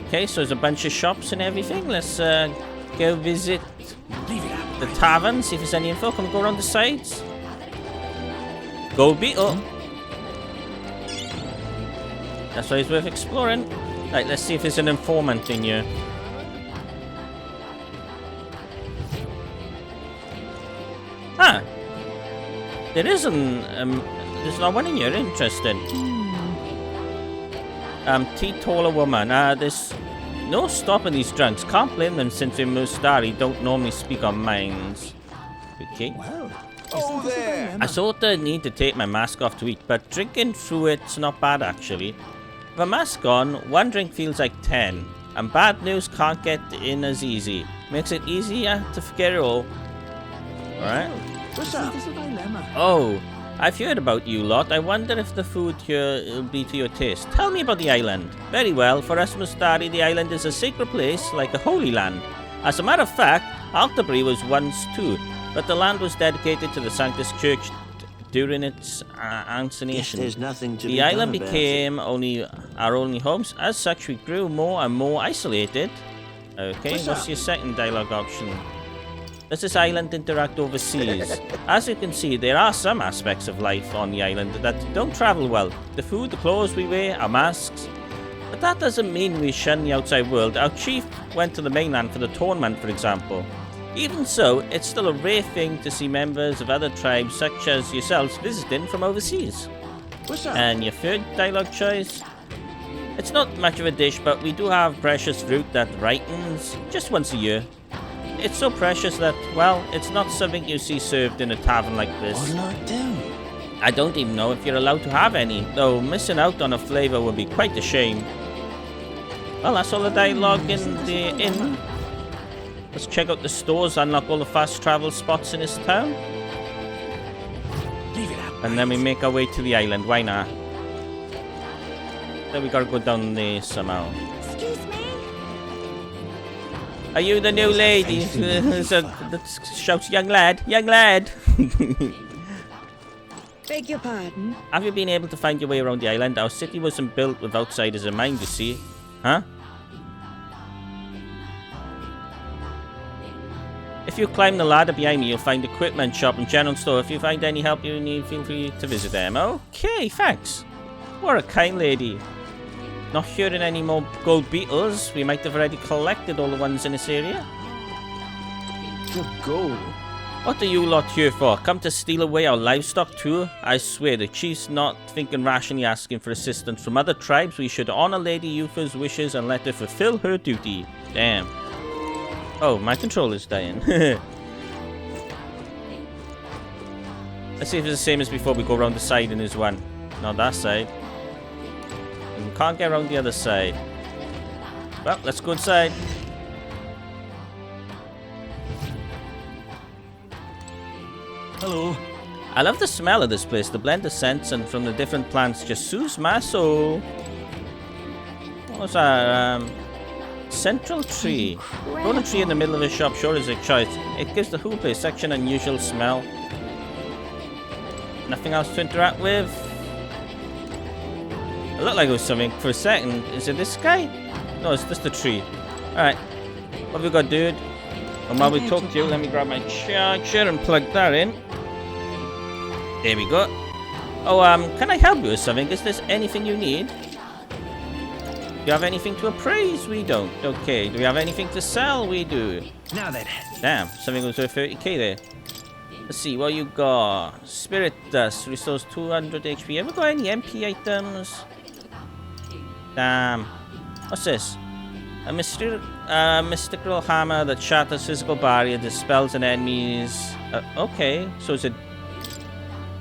Speaker 1: Okay, so there's a bunch of shops and everything. Let's go visit the tavern, see if there's any info. Can we go around the sides? Gold beetle. That's why it's worth exploring. Right, let's see if there's an informant in here. Ah, there isn't. There's not one in here. Interesting. Teetotaler woman. There's no stopping these drunks. Can't blame them since in Mustari don't normally speak on minds. Okay.
Speaker 16: Well, oh there!
Speaker 1: I sort of need to take my mask off to eat, but drinking through it's not bad actually. With a mask on, one drink feels like 10, and bad news can't get in as easy. Makes it easier to forget it all. Alright.
Speaker 16: What's up? This is a dilemma.
Speaker 1: Oh, I've heard about you lot. I wonder if the food here will be to your taste. Tell me about the island. Very well. For us Mustari, the island is a sacred place, like a holy land. As a matter of fact, Altabury was once too, but the land was dedicated to the Sanctus Church during its annexation.
Speaker 20: There's nothing to
Speaker 1: the island became our only homes. As such, we grew more and more isolated. Okay, what's your second dialogue option? Does this island interact overseas? As you can see, there are some aspects of life on the island that don't travel well. The food, the clothes we wear, our masks. But that doesn't mean we shun the outside world. Our chief went to the mainland for the tournament, for example. Even so, it's still a rare thing to see members of other tribes, such as yourselves, visiting from overseas.
Speaker 20: What's up?
Speaker 1: And your third dialogue choice? It's not much of a dish, but we do have precious fruit that ripens just once a year. It's so precious that, well, it's not something you see served in a tavern like this.
Speaker 20: What'll I do?
Speaker 1: I don't even know if you're allowed to have any, though missing out on a flavour would be quite a shame. Well, that's all the dialogue in the inn. Let's check out the stores, unlock all the fast travel spots in this town. And then we make our way to the island, why not? Then we gotta go down there somehow.
Speaker 11: Excuse me?
Speaker 1: Are you the new lady? That shouts, young lad, young lad.
Speaker 21: Beg your pardon?
Speaker 1: Have you been able to find your way around the island? Our city wasn't built with outsiders in mind, you see. Huh? If you climb the ladder behind me, you'll find equipment shop and general store. If you find any help you need, feel free to visit them. Okay, thanks. What a kind lady. Not hearing any more gold beetles. We might have already collected all the ones in this area.
Speaker 6: Good gold.
Speaker 1: What are you lot here for? Come to steal away our livestock too? I swear, the chief's not thinking rationally asking for assistance from other tribes. We should honor Lady Yufa's wishes and let her fulfill her duty. Damn. Oh, my controller's dying. Let's see if it's the same as before. We go around the side and there's one. Not that side. We can't get around the other side. Well, let's go inside.
Speaker 20: Hello.
Speaker 1: I love the smell of this place. The blend of scents and from the different plants just soothes my soul. What's that? Central tree. Growing a tree in the middle of a shop sure is a choice. It gives the whole place such an unusual smell. Nothing else to interact with. It looked like it was something for a second. Is it this guy? No, it's just a tree. Alright. What have we got, dude? And while we talk to you, let me grab my charger and plug that in. There we go. Oh, can I help you with something? Is there anything you need? Do you have anything to appraise? We don't. Okay. Do we have anything to sell? We do.
Speaker 20: Now then.
Speaker 1: Damn, something was worth 30k there. Let's see, what you got? Spirit dust restores 200 HP. Ever got any MP items? Damn. What's this? A mystical hammer that shatters physical barrier, dispels an enemy's... okay, so is it...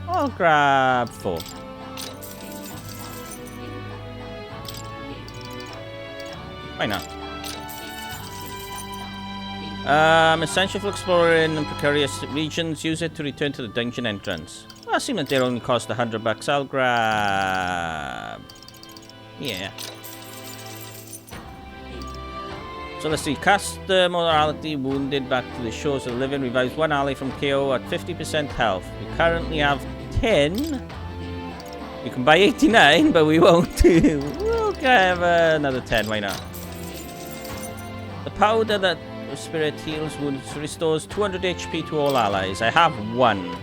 Speaker 1: I'll grab 4. Why not? Essential for exploring in precarious regions. Use it to return to the dungeon entrance. Well, I seem that they only cost $100. I'll grab... yeah. So let's see. Cast the morality wounded back to the shores of the living. Revives one ally from KO at 50% health. We currently have 10. You can buy 89, but we won't. We'll have another 10. Why not? The powder that spirit heals wounds restores 200 HP to all allies. I have 1.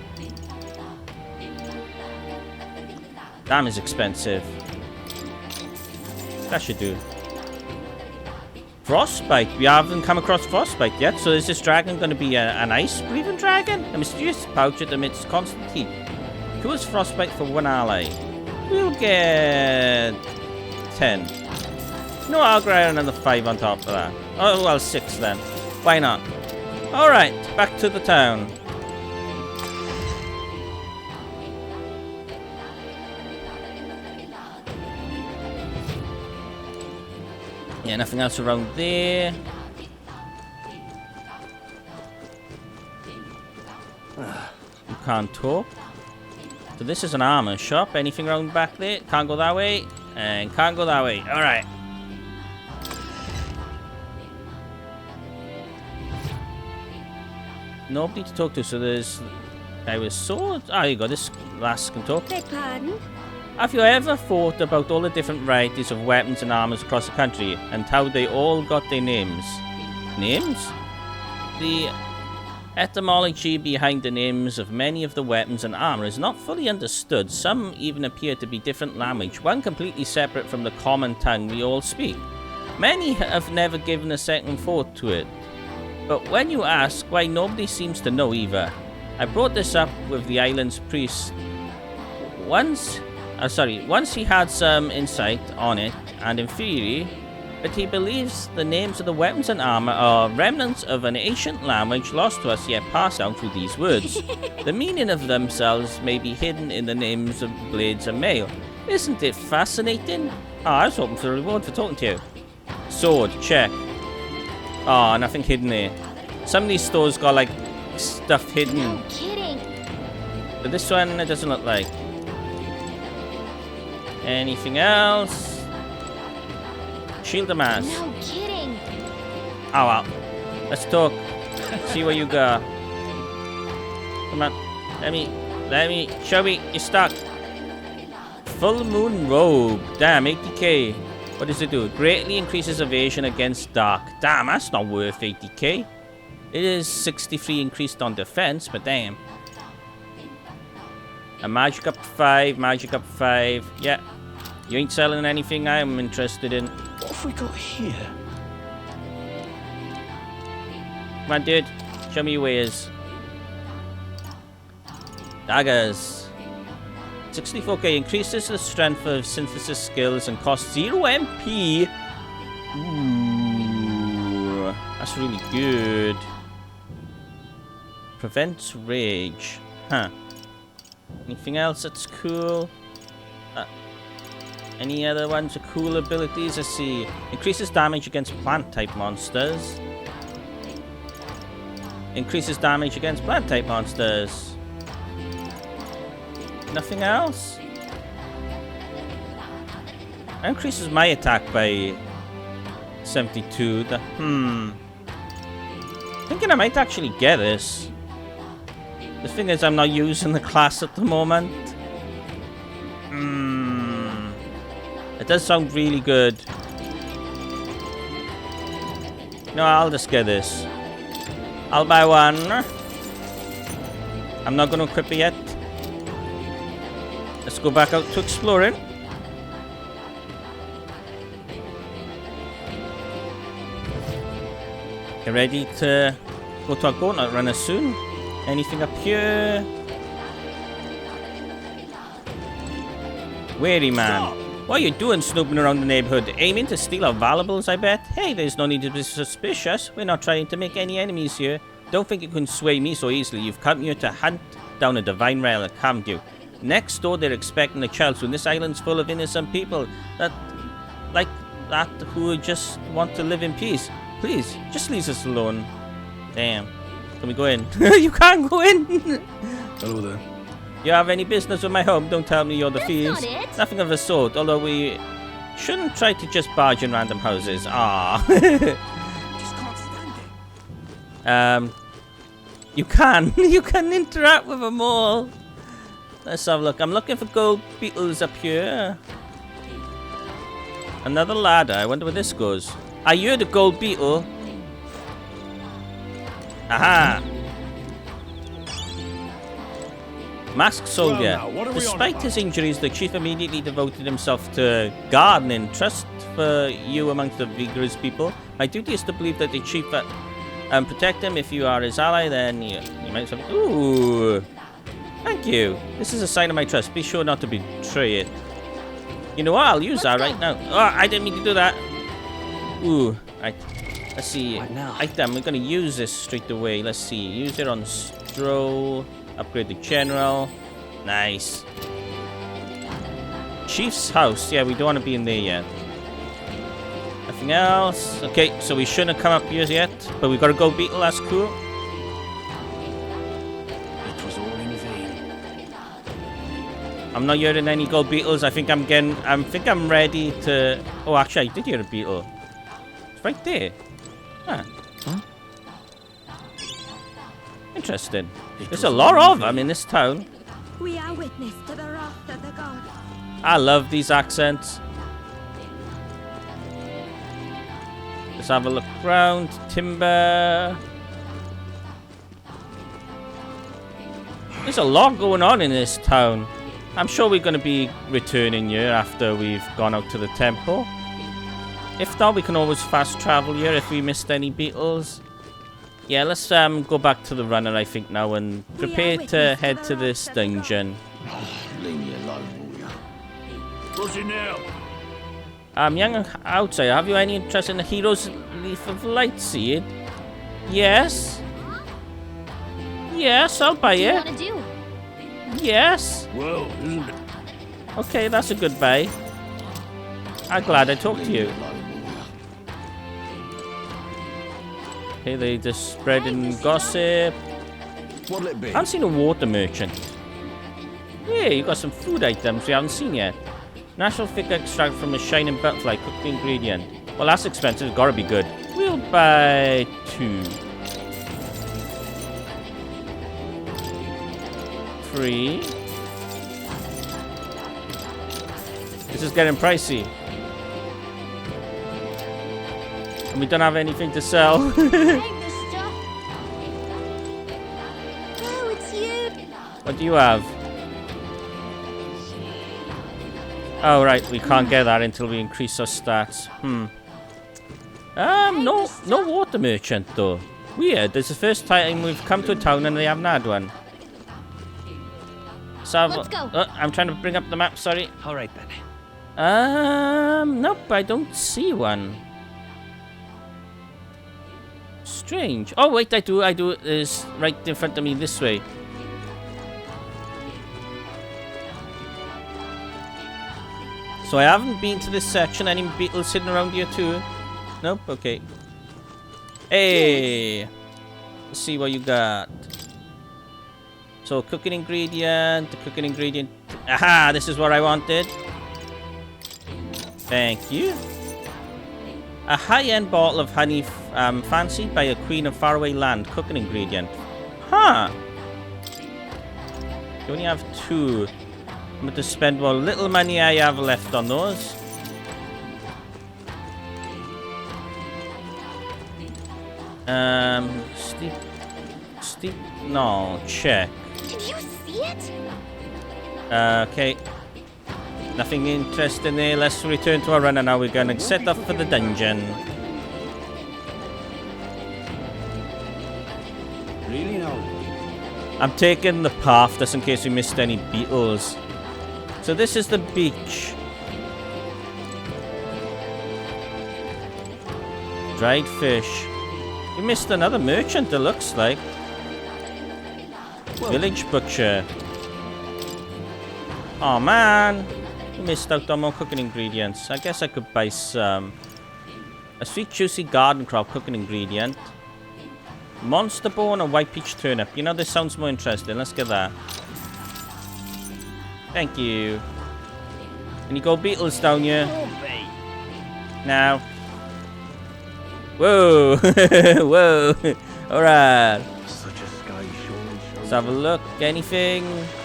Speaker 1: Damn, is expensive. That should do. Frostbite. We haven't come across Frostbite yet. So is this dragon going to be an ice-breathing dragon? A mysterious pouch that emits constant heat. Cures Frostbite for 1 ally. We'll get 10. No, I'll grab another 5 on top of that. Oh, well, 6 then. Why not? Alright, back to the town. Yeah, nothing else around there. You can't talk. So this is an armor shop. Anything around back there? Can't go that way. And can't go that way. Alright. Nobody to talk to, so there's... I was swords. Ah, you go. This lass can talk.
Speaker 21: Beg pardon?
Speaker 1: Have you ever thought about all the different varieties of weapons and armors across the country and how they all got their names? Names? The etymology behind the names of many of the weapons and armor is not fully understood. Some even appear to be different language, one completely separate from the common tongue we all speak. Many have never given a second thought to it. But when you ask, why, nobody seems to know either. I brought this up with the island's priest. Once he had some insight on it, and in theory, but he believes the names of the weapons and armor are remnants of an ancient language lost to us yet passed down through these words. The meaning of themselves may be hidden in the names of blades and mail. Isn't it fascinating? Oh, I was hoping for a reward for talking to you. Sword, check. Oh, nothing hidden there. Some of these stores got like stuff hidden.
Speaker 21: No kidding.
Speaker 1: But this one, it doesn't look like. Anything else? Shield the mask.
Speaker 21: No kidding.
Speaker 1: Oh well. Let's talk. See what you got. Come on. Let me show me your stock. Full moon robe. Damn, 80k. What does it do? It greatly increases evasion against dark. Damn, that's not worth 80k. It is 63 increased on defense, but damn. A magic up 5, magic up 5. Yeah. You ain't selling anything I'm interested in.
Speaker 20: What have we got here?
Speaker 1: Come on, dude. Show me your ways. Daggers. 64k increases the strength of synthesis skills and costs 0 MP. Ooh, that's really good. Prevents rage. Huh. Anything else that's cool? Any other ones with cool abilities? Let's see. Increases damage against plant-type monsters. Increases damage against plant-type monsters. Nothing else? Increases my attack by 72. Thinking I might actually get this. The thing is, I'm not using the class at the moment. It does sound really good. No, I'll just get this. I'll buy one. I'm not going to equip it yet. Let's go back out to exploring. Get ready to go to our gauntlet runner soon. Anything up here? Wary man. What are you doing snooping around the neighborhood? Aiming to steal our valuables, I bet? Hey, there's no need to be suspicious. We're not trying to make any enemies here. Don't think you can sway me so easily. You've come here to hunt down a divine relic, haven't you? Next door, they're expecting a child soon. This island's full of innocent people who just want to live in peace. Please, just leave us alone. Damn. Can we go in? You can't go in!
Speaker 9: Hello there.
Speaker 1: You have any business with my home? Don't tell me you're the thieves.
Speaker 21: Not it.
Speaker 1: Nothing of the sort, although we shouldn't try to just barge in random houses. Ah. You can. You can interact with them all. Let's have a look. I'm looking for gold beetles up here. Another ladder. I wonder where this goes. I heard a gold beetle. Aha! Masked soldier.
Speaker 17: Well,
Speaker 1: despite his injuries, the chief immediately devoted himself to gardening. Trust for you amongst the vigorous people. My duty is to believe that the chief protect him. If you are his ally, then you might have... Ooh! Thank you. This is a sign of my trust. Be sure not to betray it. You know what? I'll use that right now. Oh, I didn't mean to do that. Ooh. Right. Let's see. Item. We're going to use this straight away. Let's see. Use it on Stroll. Upgrade the general. Nice. Chief's house. Yeah, we don't want to be in there yet. Nothing else. Okay, so we shouldn't have come up here yet. But we got to go beetle. That's cool.
Speaker 2: It was all in vain.
Speaker 1: I'm not hearing any gold beetles. I think I'm ready to... Oh, actually, I did hear a beetle. It's right there. Huh? Interesting. There's a lot of them in this town.
Speaker 21: We are witness to the wrath of the gods.
Speaker 1: I love these accents. Let's have a look around. Timber. There's a lot going on in this town. I'm sure we're going to be returning here after we've gone out to the temple. If not, we can always fast travel here if we missed any beetles. Yeah, let's go back to the runner, I think, now and prepare to head to this dungeon.
Speaker 17: Leave me alone, will ya? What's it now?
Speaker 1: Young outsider, have you any interest in the hero's leaf of light seed? Yes. Yes, I'll buy it.
Speaker 7: What do you want to do?
Speaker 1: Yes.
Speaker 17: Well, isn't it?
Speaker 1: Okay, that's a good buy. I'm glad I talked to you. Okay, they just spreading gossip.
Speaker 17: What'll it be?
Speaker 1: I haven't seen a water merchant. Yeah, you got some food items we haven't seen yet. Natural fig extract from a shining butterfly, cooked ingredient. Well, that's expensive, it's gotta be good. We'll buy 2. 3. This is getting pricey. And we don't have anything to sell.
Speaker 21: Oh, it's you.
Speaker 1: What do you have? Oh, right, we can't get that until we increase our stats. No water merchant, though. Weird, it's the first time we've come to a town and they haven't had one. So
Speaker 7: Let's go.
Speaker 1: I'm trying to bring up the map, sorry.
Speaker 14: All right, then.
Speaker 1: Nope, I don't see one. Strange. Oh, wait, I do. It's right in front of me this way. So I haven't been to this section. Any beetles sitting around here too? Nope, okay. Hey! Let's see what you got. So, cooking ingredient. Aha! This is what I wanted. Thank you. A high-end bottle of honey fancied by a queen of faraway land. Cooking ingredient. Huh. You only have 2. I'm going to spend what little money I have left on those. Steep. No, check.
Speaker 21: Did you see it?
Speaker 1: Okay. Nothing interesting there. Let's return to our runner now. We're going to set off for the dungeon.
Speaker 17: Really now?
Speaker 1: I'm taking the path just in case we missed any beetles. So this is the beach. Dried fish. We missed another merchant, it looks like. Village butcher. Oh man. We missed out on more cooking ingredients. I guess I could buy some. A sweet juicy garden crop cooking ingredient. Monster bone and white peach turnip. You know, this sounds more interesting. Let's get that. Thank you. Any gold beetles down here? Now. Whoa. Whoa. Alright. Let's have a look. Anything?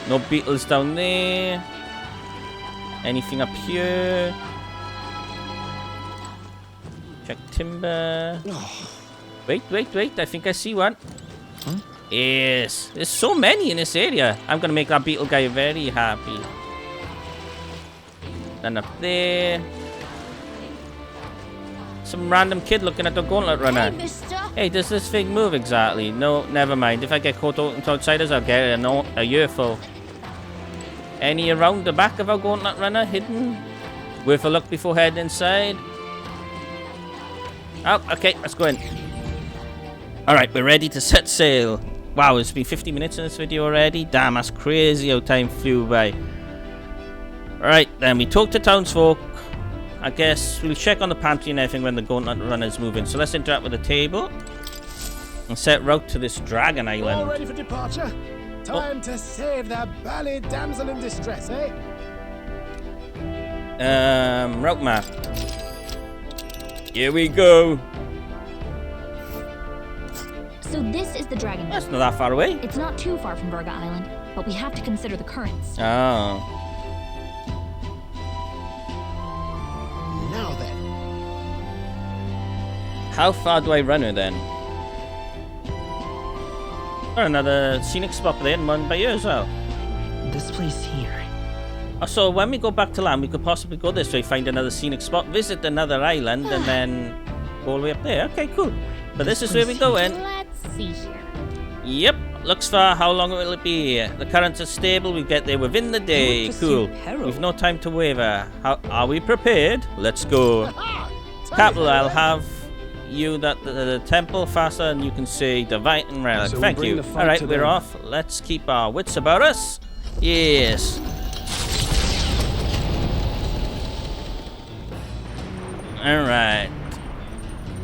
Speaker 1: No beetles down there. Anything up here? Check timber. Wait. I think I see one. Yes. There's so many in this area. I'm going to make that beetle guy very happy. And up there. Some random kid looking at the gauntlet runner.
Speaker 21: Hey, mister.
Speaker 1: Hey, does this thing move exactly? No, never mind. If I get caught out to outsiders, I'll get a earful. Any around the back of our gauntlet runner hidden? Worth a look before heading inside. Oh, okay, let's go in. Alright, we're ready to set sail. Wow, it's been 50 minutes in this video already. Damn, that's crazy how time flew by. Alright, then we talk to townsfolk. I guess we'll check on the pantry and everything when the gauntlet runner's moving. So let's interact with the table and set route to this dragon island.
Speaker 10: All ready for departure? Time to save that bally damsel in distress, eh?
Speaker 1: Route map. Here we go.
Speaker 7: So this is the Dragon Boat.
Speaker 1: That's not that far away.
Speaker 7: It's not too far from Virga Island, but we have to consider the currents.
Speaker 1: Oh.
Speaker 10: Now then.
Speaker 1: How far do I run her then? Oh, another scenic spot there and one by you as well.
Speaker 2: This place here.
Speaker 1: Oh, so when we go back to land, we could possibly go this way, find another scenic spot, visit another island, and then go all the way up there. Okay, cool. But this is where we're going.
Speaker 7: Let's see here.
Speaker 1: Yep. Looks for how long will it be? The currents are stable. We get there within the day. Cool. We've no time to waver. How are we prepared? Let's go. Capital, I'll have you the temple faster, and you can say divine and relic.
Speaker 9: So
Speaker 1: Thank you. All right, we're off. Let's keep our wits about us. Yes. All right.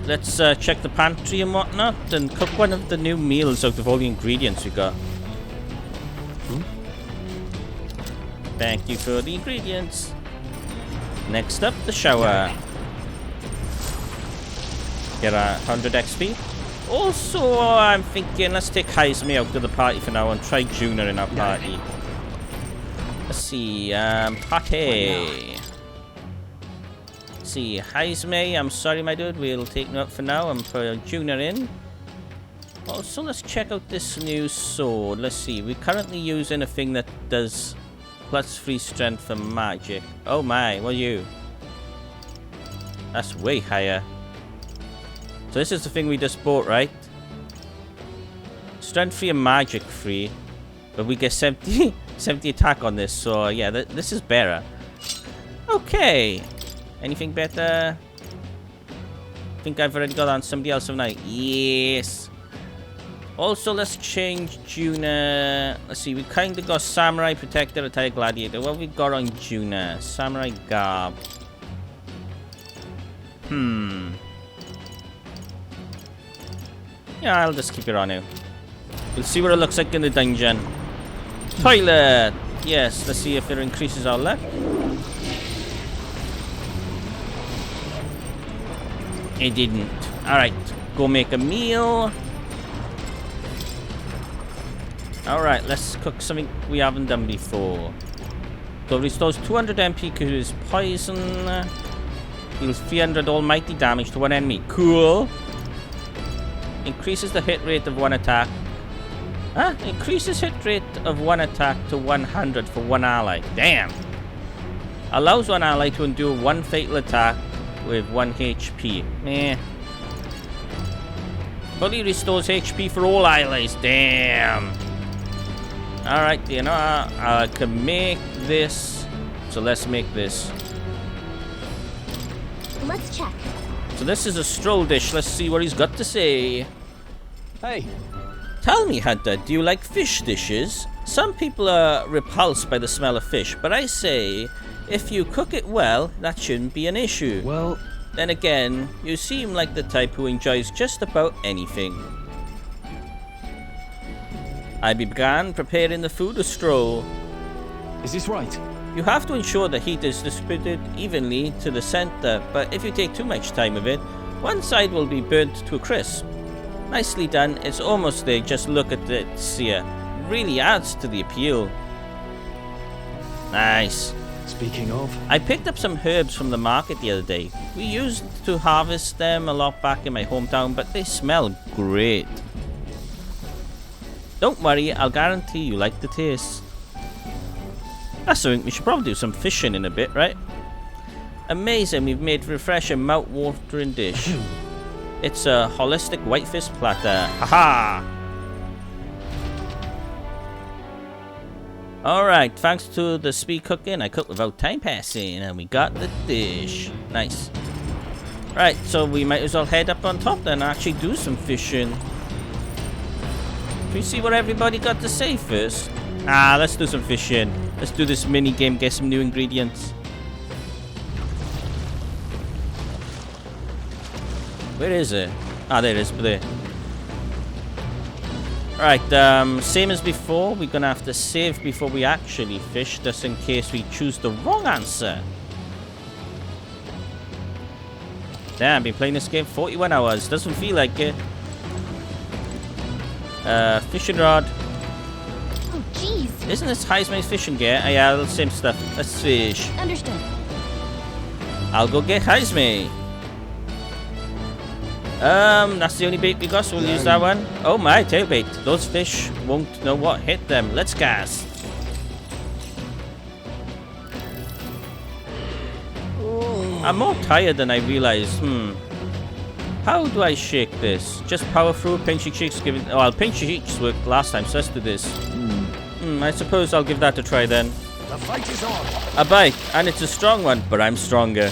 Speaker 1: Let's check the pantry and whatnot and cook one of the new meals out of all the ingredients we got. Thank you for the ingredients. Next up, the shower. Get 100 XP. Also, I'm thinking let's take Heisme out to the party for now and try Juna in our party. Let's see, party. See, Heisme, I'm sorry my dude, we'll take note for now and put Juna in. Also, let's check out this new sword. Let's see, we're currently using a thing that does +3 strength for magic. Oh my, what are you? That's way higher. So this is the thing we just bought, right? Strength 3 and magic 3. But we get 70 attack on this, so yeah, this is better. Okay. Anything better? I think I've already got on somebody else, haven't I? Yes. Also, let's change Juna. Let's see, we kind of got Samurai, Protector, Attire, Gladiator. What have we got on Juna? Samurai Garb. Yeah, I'll just keep it on now. We'll see what it looks like in the dungeon. Toilet! Yes, let's see if it increases our luck. It didn't. Alright, go make a meal. Alright, let's cook something we haven't done before. So restores 200 MP because it's poison. Deals 300 almighty damage to one enemy. Cool. Increases the hit rate of one attack. Huh? Increases hit rate of one attack to 100 for one ally. Damn. Allows one ally to endure one fatal attack with 1 HP. Meh. Fully restores HP for all allies. Damn. Alright, you know, I can make this. So let's make this.
Speaker 7: Let's check.
Speaker 1: So this is a stroll dish. Let's see what he's got to say.
Speaker 9: Hey.
Speaker 1: Tell me, Hunter, do you like fish dishes? Some people are repulsed by the smell of fish, but I say, if you cook it well, that shouldn't be an issue.
Speaker 9: Well,
Speaker 1: then again, you seem like the type who enjoys just about anything. I began preparing the food to stroll.
Speaker 9: Is this right?
Speaker 1: You have to ensure the heat is distributed evenly to the center, but if you take too much time with it, one side will be burnt to a crisp. Nicely done, it's almost there, just look at it, sear. Really adds to the appeal. Nice.
Speaker 9: Speaking of,
Speaker 1: I picked up some herbs from the market the other day. We used to harvest them a lot back in my hometown, but they smell great. Don't worry, I'll guarantee you like the taste. That's something we should probably do some fishing in a bit, right? Amazing, we've made refreshing, mouth-watering dish. It's a holistic whitefish platter. Haha! Alright, thanks to the speed cooking, I cooked without time passing, and we got the dish. Nice. Right, so we might as well head up on top then and actually do some fishing. Can we see what everybody got to say first? Let's do some fishing. Let's do this mini game, get some new ingredients. Where is it? There it is, there. Right, same as before, we're gonna have to save before we actually fish, just in case we choose the wrong answer. Damn, been playing this game 41 hours. Doesn't feel like it. Fishing rod.
Speaker 7: Oh, jeez.
Speaker 1: Isn't this Heisman's fishing gear? Oh, yeah, the same stuff. Let's fish.
Speaker 7: Understood.
Speaker 1: I'll go get Heisman. That's the only bait we got, so we'll use that one. Oh my, tailbait. Those fish won't know what hit them. Let's cast. I'm more tired than I realized. How do I shake this? Just power through, pinchy cheeks, give it. Oh, well, pinchy cheeks worked last time, so let's do this. I suppose I'll give that a try then.
Speaker 16: The fight is on.
Speaker 1: A bite, and it's a strong one, but I'm stronger.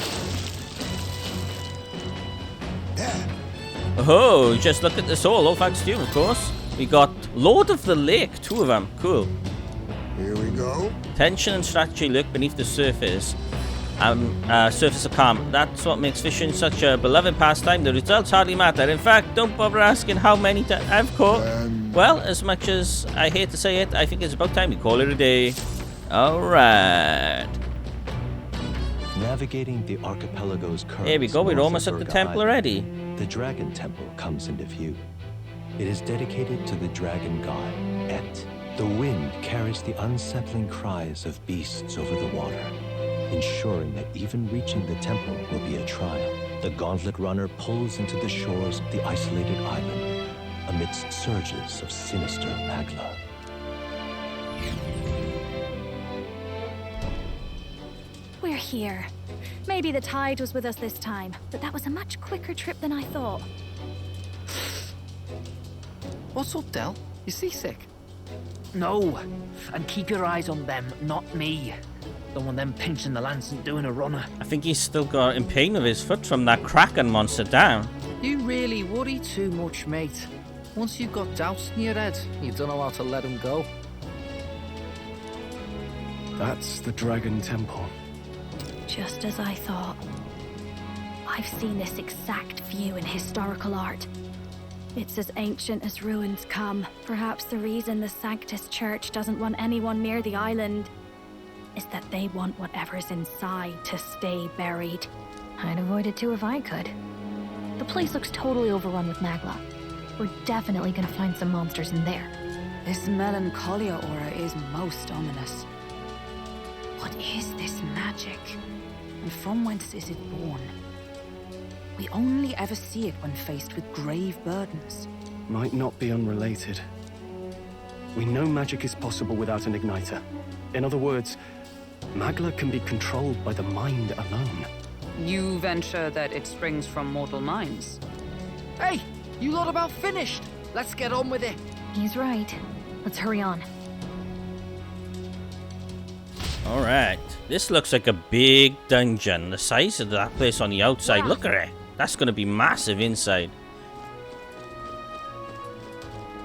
Speaker 1: Oh, just look at this all. All thanks to you, of course. We got Lord of the Lake, 2 of them. Cool.
Speaker 3: Here we go.
Speaker 1: Tension and strategy lurk beneath the surface. Surface of calm. That's what makes fishing such a beloved pastime. The results hardly matter. In fact, don't bother asking how many I've caught. Well, as much as I hate to say it, I think it's about time we call it a day. Alright.
Speaker 4: Navigating the archipelago's currents.
Speaker 1: Here we go, we're almost at the temple already.
Speaker 4: The Dragon Temple comes into view. It is dedicated to the dragon god, Et. The wind carries the unsettling cries of beasts over the water, ensuring that even reaching the temple will be a trial. The gauntlet runner pulls into the shores of the isolated island amidst surges of sinister magla.
Speaker 7: We're here. Maybe the tide was with us this time, but that was a much quicker trip than I thought.
Speaker 2: What's up, Del? You seasick? No. And keep your eyes on them, not me. Don't want them pinching the lance and doing a runner.
Speaker 1: I think he's still got in pain with his foot from that Kraken monster down.
Speaker 2: You really worry too much, mate. Once you've got doubts in your head, you don't know how to let them go.
Speaker 9: That's the Dragon Temple.
Speaker 7: Just as I thought. I've seen this exact view in historical art. It's as ancient as ruins come. Perhaps the reason the Sanctus Church doesn't want anyone near the island is that they want whatever's inside to stay buried. I'd avoid it too if I could. The place looks totally overrun with magla. We're definitely gonna find some monsters in there.
Speaker 8: This melancholia aura is most ominous.
Speaker 11: What is this magic?
Speaker 8: And from whence is it born? We only ever see it when faced with grave burdens.
Speaker 9: Might not be unrelated. We know magic is possible without an igniter. In other words, magla can be controlled by the mind alone.
Speaker 8: You venture that it springs from mortal minds?
Speaker 2: Hey, you lot about finished. Let's get on with it.
Speaker 7: He's right. Let's hurry on.
Speaker 1: Alright. This looks like a big dungeon. The size of that place on the outside. Wow. Look at it. That's going to be massive inside.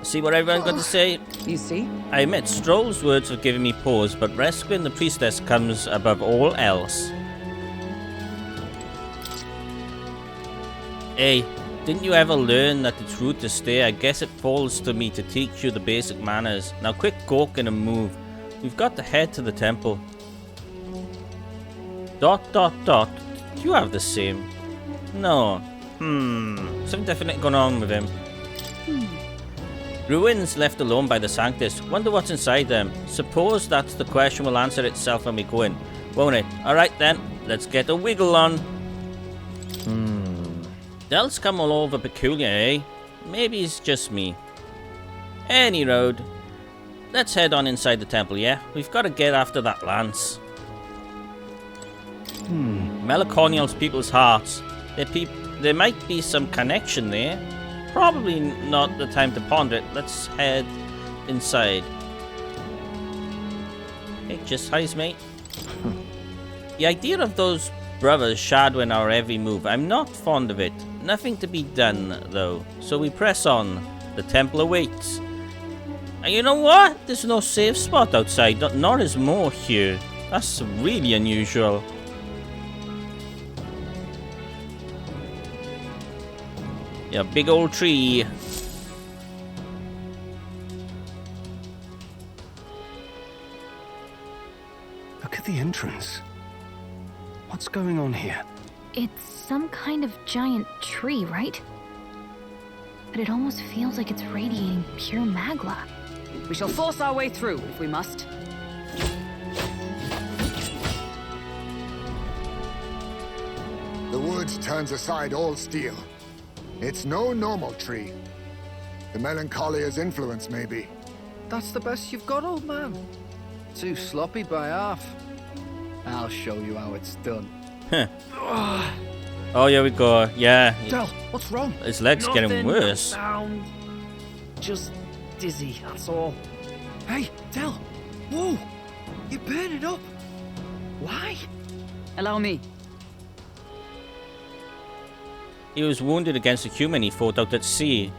Speaker 1: See what everyone got to say?
Speaker 8: You see?
Speaker 1: I admit, Stroll's words have given me pause, but rescuing the priestess comes above all else. Hey, didn't you ever learn that it's rude to stay? I guess it falls to me to teach you the basic manners. Now quick gawking and move. We've got to head to the temple. ... Do you have the same? No. Something definite going on with him. Ruins left alone by the Sanctus. Wonder what's inside them. Suppose that's the question will answer itself when we go in, won't it? Alright then, let's get a wiggle on. Del's come all over peculiar, eh? Maybe it's just me. Any road. Let's head on inside the temple, yeah? We've got to get after that lance. Melancholia's people's hearts. There might be some connection there. Probably not the time to ponder it. Let's head inside. Hey, just highs, mate. The idea of those brothers shadowing our every move, I'm not fond of it. Nothing to be done, though. So we press on. The temple awaits. And you know what? There's no safe spot outside. Nor is more here. That's really unusual. Yeah, big old tree.
Speaker 9: the entrance? What's going on here?
Speaker 7: It's some kind of giant tree, right? But it almost feels like it's radiating pure magla.
Speaker 8: We shall force our way through if we must.
Speaker 3: The woods turns aside all steel. It's no normal tree. The Melancholia's influence, maybe.
Speaker 18: That's the best you've got, old man. Too sloppy by half. I'll show you how it's done.
Speaker 1: Oh, here we go. Yeah.
Speaker 13: Del, what's wrong?
Speaker 1: His leg's getting worse.
Speaker 13: Profound. Just dizzy, that's all. Hey, Del. Whoa! You're burning up. Why?
Speaker 8: Allow me.
Speaker 1: He was wounded against a human he fought out at sea.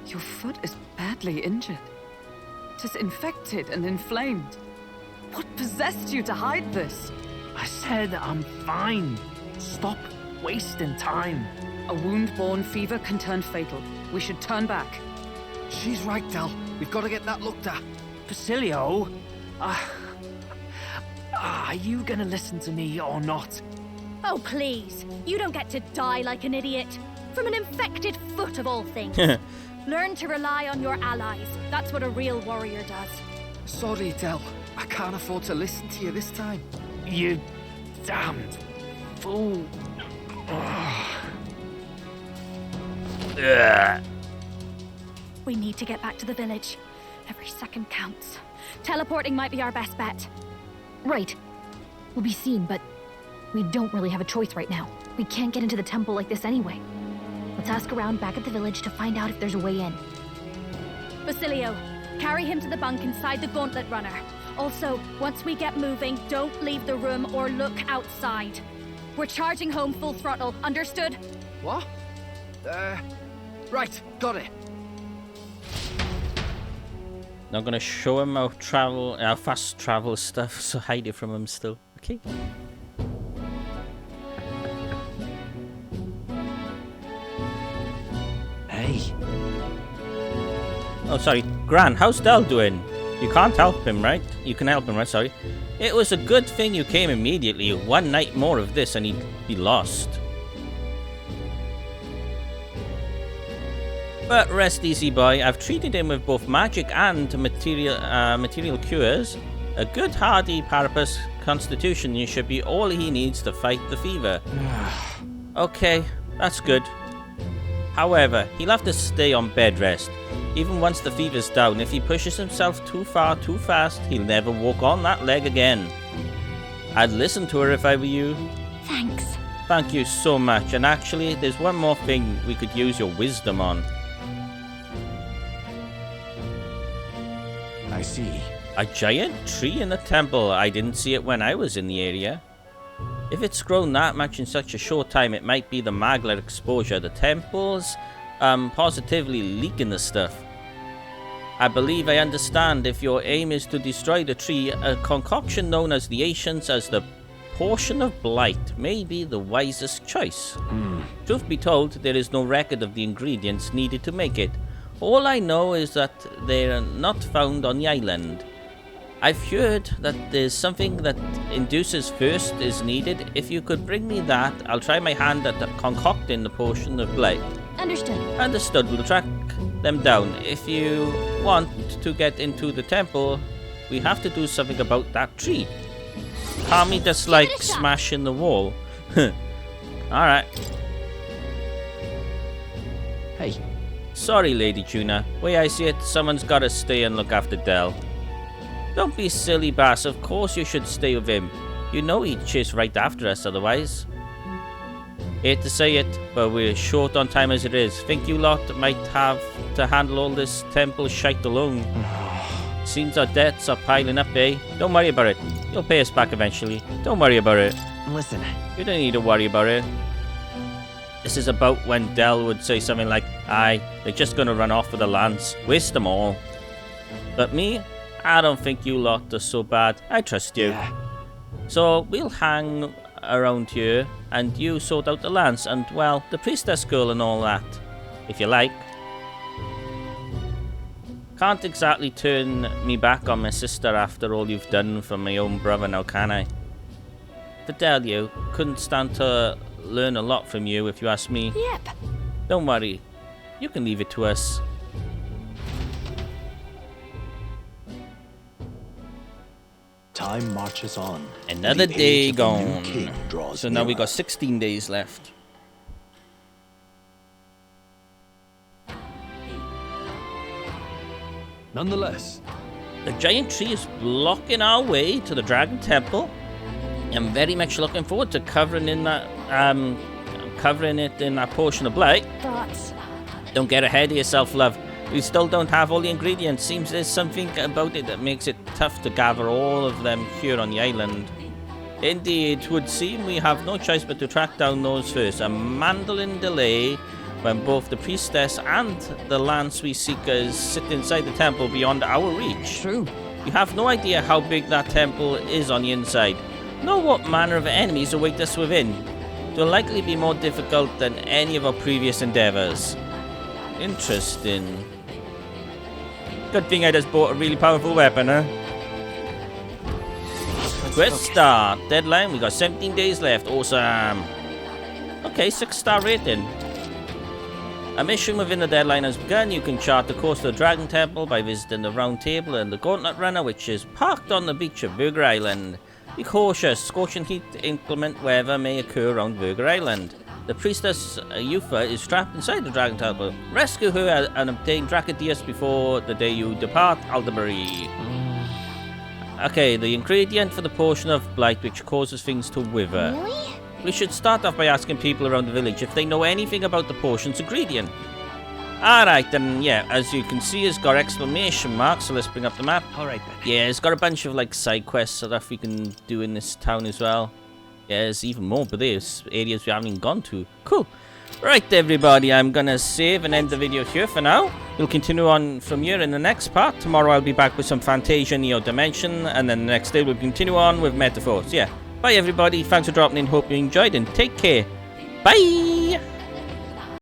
Speaker 8: Your foot is badly injured. It is infected and inflamed. What possessed you to hide this?
Speaker 13: I said I'm fine. Stop wasting time.
Speaker 8: A wound-borne fever can turn fatal. We should turn back.
Speaker 18: She's right, Del. We've got to get that looked at.
Speaker 13: Fidelio, are you gonna listen to me or not?
Speaker 7: Oh, please. You don't get to die like an idiot. From an infected foot of all things. Learn to rely on your allies. That's what a real warrior does.
Speaker 18: Sorry, Del. I can't afford to listen to you this time.
Speaker 13: You damned fool.
Speaker 7: We need to get back to the village. Every second counts. Teleporting might be our best bet.
Speaker 5: Right. We'll be seen, but we don't really have a choice right now. We can't get into the temple like this anyway. Let's ask around back at the village to find out if there's a way in.
Speaker 7: Fidelio, carry him to the bunk inside the gauntlet runner. Also, once we get moving, don't leave the room or look outside. We're charging home full throttle, understood?
Speaker 18: What? Right, got it.
Speaker 1: Not gonna show him how fast travel stuff, so hide it from him still. Okay.
Speaker 18: Hey.
Speaker 1: Oh, sorry. Gran, how's Del doing? You can't help him, right? You can help him, right? Sorry. It was a good thing you came immediately. One night more of this and he'd be lost. But rest easy, boy. I've treated him with both magic and material cures. A good, hardy Parapus constitution should be all he needs to fight the fever. Okay, that's good. However, he'll have to stay on bed rest. Even once the fever's down, if he pushes himself too far too fast, he'll never walk on that leg again. I'd listen to her if I were you.
Speaker 5: Thanks.
Speaker 1: Thank you so much. And actually, there's one more thing we could use your wisdom on.
Speaker 15: I see.
Speaker 1: A giant tree in the temple. I didn't see it when I was in the area. If it's grown that much in such a short time, it might be the magla exposure. The temple's positively leaking the stuff. I believe I understand if your aim is to destroy the tree, a concoction known as the ancients as the Portion of Blight may be the wisest choice. Truth be told, there is no record of the ingredients needed to make it. All I know is that they are not found on the island. I've heard that there's something that induces thirst is needed. If you could bring me that, I'll try my hand at concocting the Potion of Blight.
Speaker 5: Understood.
Speaker 1: Understood. We'll track them down. If you want to get into the temple, we have to do something about that tree. Can't we just like smashing the wall? Alright.
Speaker 18: Hey.
Speaker 1: Sorry, Lady Tuna. Way I see it, someone's gotta stay and look after Del. Don't be silly, Bass. Of course you should stay with him. You know he'd chase right after us otherwise. Hate to say it, but we're short on time as it is. Think you lot might have to handle all this temple shite alone. Seems our debts are piling up, eh? Don't worry about it. You'll pay us back eventually. Don't worry about it.
Speaker 14: Listen.
Speaker 1: You don't need to worry about it. This is about when Del would say something like, aye, they're just gonna run off with the lance. Waste them all. But me? I don't think you lot are so bad. I trust you.
Speaker 14: Yeah.
Speaker 1: So we'll hang around here and you sort out the lance and, well, the priestess girl and all that. If you like. Can't exactly turn me back on my sister after all you've done for my own brother now, can I? Fidelio. Couldn't stand to learn a lot from you, if you ask me.
Speaker 5: Yep.
Speaker 1: Don't worry. You can leave it to us.
Speaker 4: Time marches on.
Speaker 1: Another day
Speaker 4: The
Speaker 1: gone.
Speaker 4: new king draws
Speaker 1: So now we
Speaker 4: nearer.
Speaker 1: got 16 days left.
Speaker 15: Nonetheless,
Speaker 1: The giant tree is blocking our way to the Dragon Temple. I'm very much looking forward to covering it in that portion of blight.
Speaker 5: But
Speaker 1: Don't get ahead of yourself, love. We still don't have all the ingredients. Seems there's something about it that makes it tough to gather all of them here on the island. Indeed, it would seem we have no choice but to track down those first. A mandolin delay when both the priestess and the lance we seekers sit inside the temple beyond our reach.
Speaker 8: True.
Speaker 1: You have no idea how big that temple is on the inside, nor what manner of enemies await us within. It will likely be more difficult than any of our previous endeavors. Interesting. Good thing I just bought a really powerful weapon, huh? Quest start. Deadline, we got 17 days left. Awesome. Okay, 6-star rating. A mission within the deadline has begun. You can chart the course to the Dragon Temple by visiting the Round Table and the Gauntlet Runner, which is parked on the beach of Virga Island. Be cautious. Scorching heat, inclement weather may occur around Virga Island. The priestess Yufa is trapped inside the Dragon Temple. Rescue her and obtain Dracodius before the day you depart Aldebury. Okay, the ingredient for the potion of blight which causes things to wither.
Speaker 21: Really?
Speaker 1: We should start off by asking people around the village if they know anything about the potion's ingredient. Alright then, yeah, as you can see it's got exclamation marks, so let's bring up the map.
Speaker 14: Alright then.
Speaker 1: Yeah, it's got a bunch of like side quests stuff we can do in this town as well. Yeah, there's even more, but there's areas we haven't even gone to. Cool. Right, everybody, I'm gonna save and end the video here for now. We'll continue on from here in the next part. Tomorrow I'll be back with some Fantasia Neo Dimension, and then the next day we'll continue on with Metaphors. Yeah. Bye, everybody. Thanks for dropping in. Hope you enjoyed, and take care. Bye!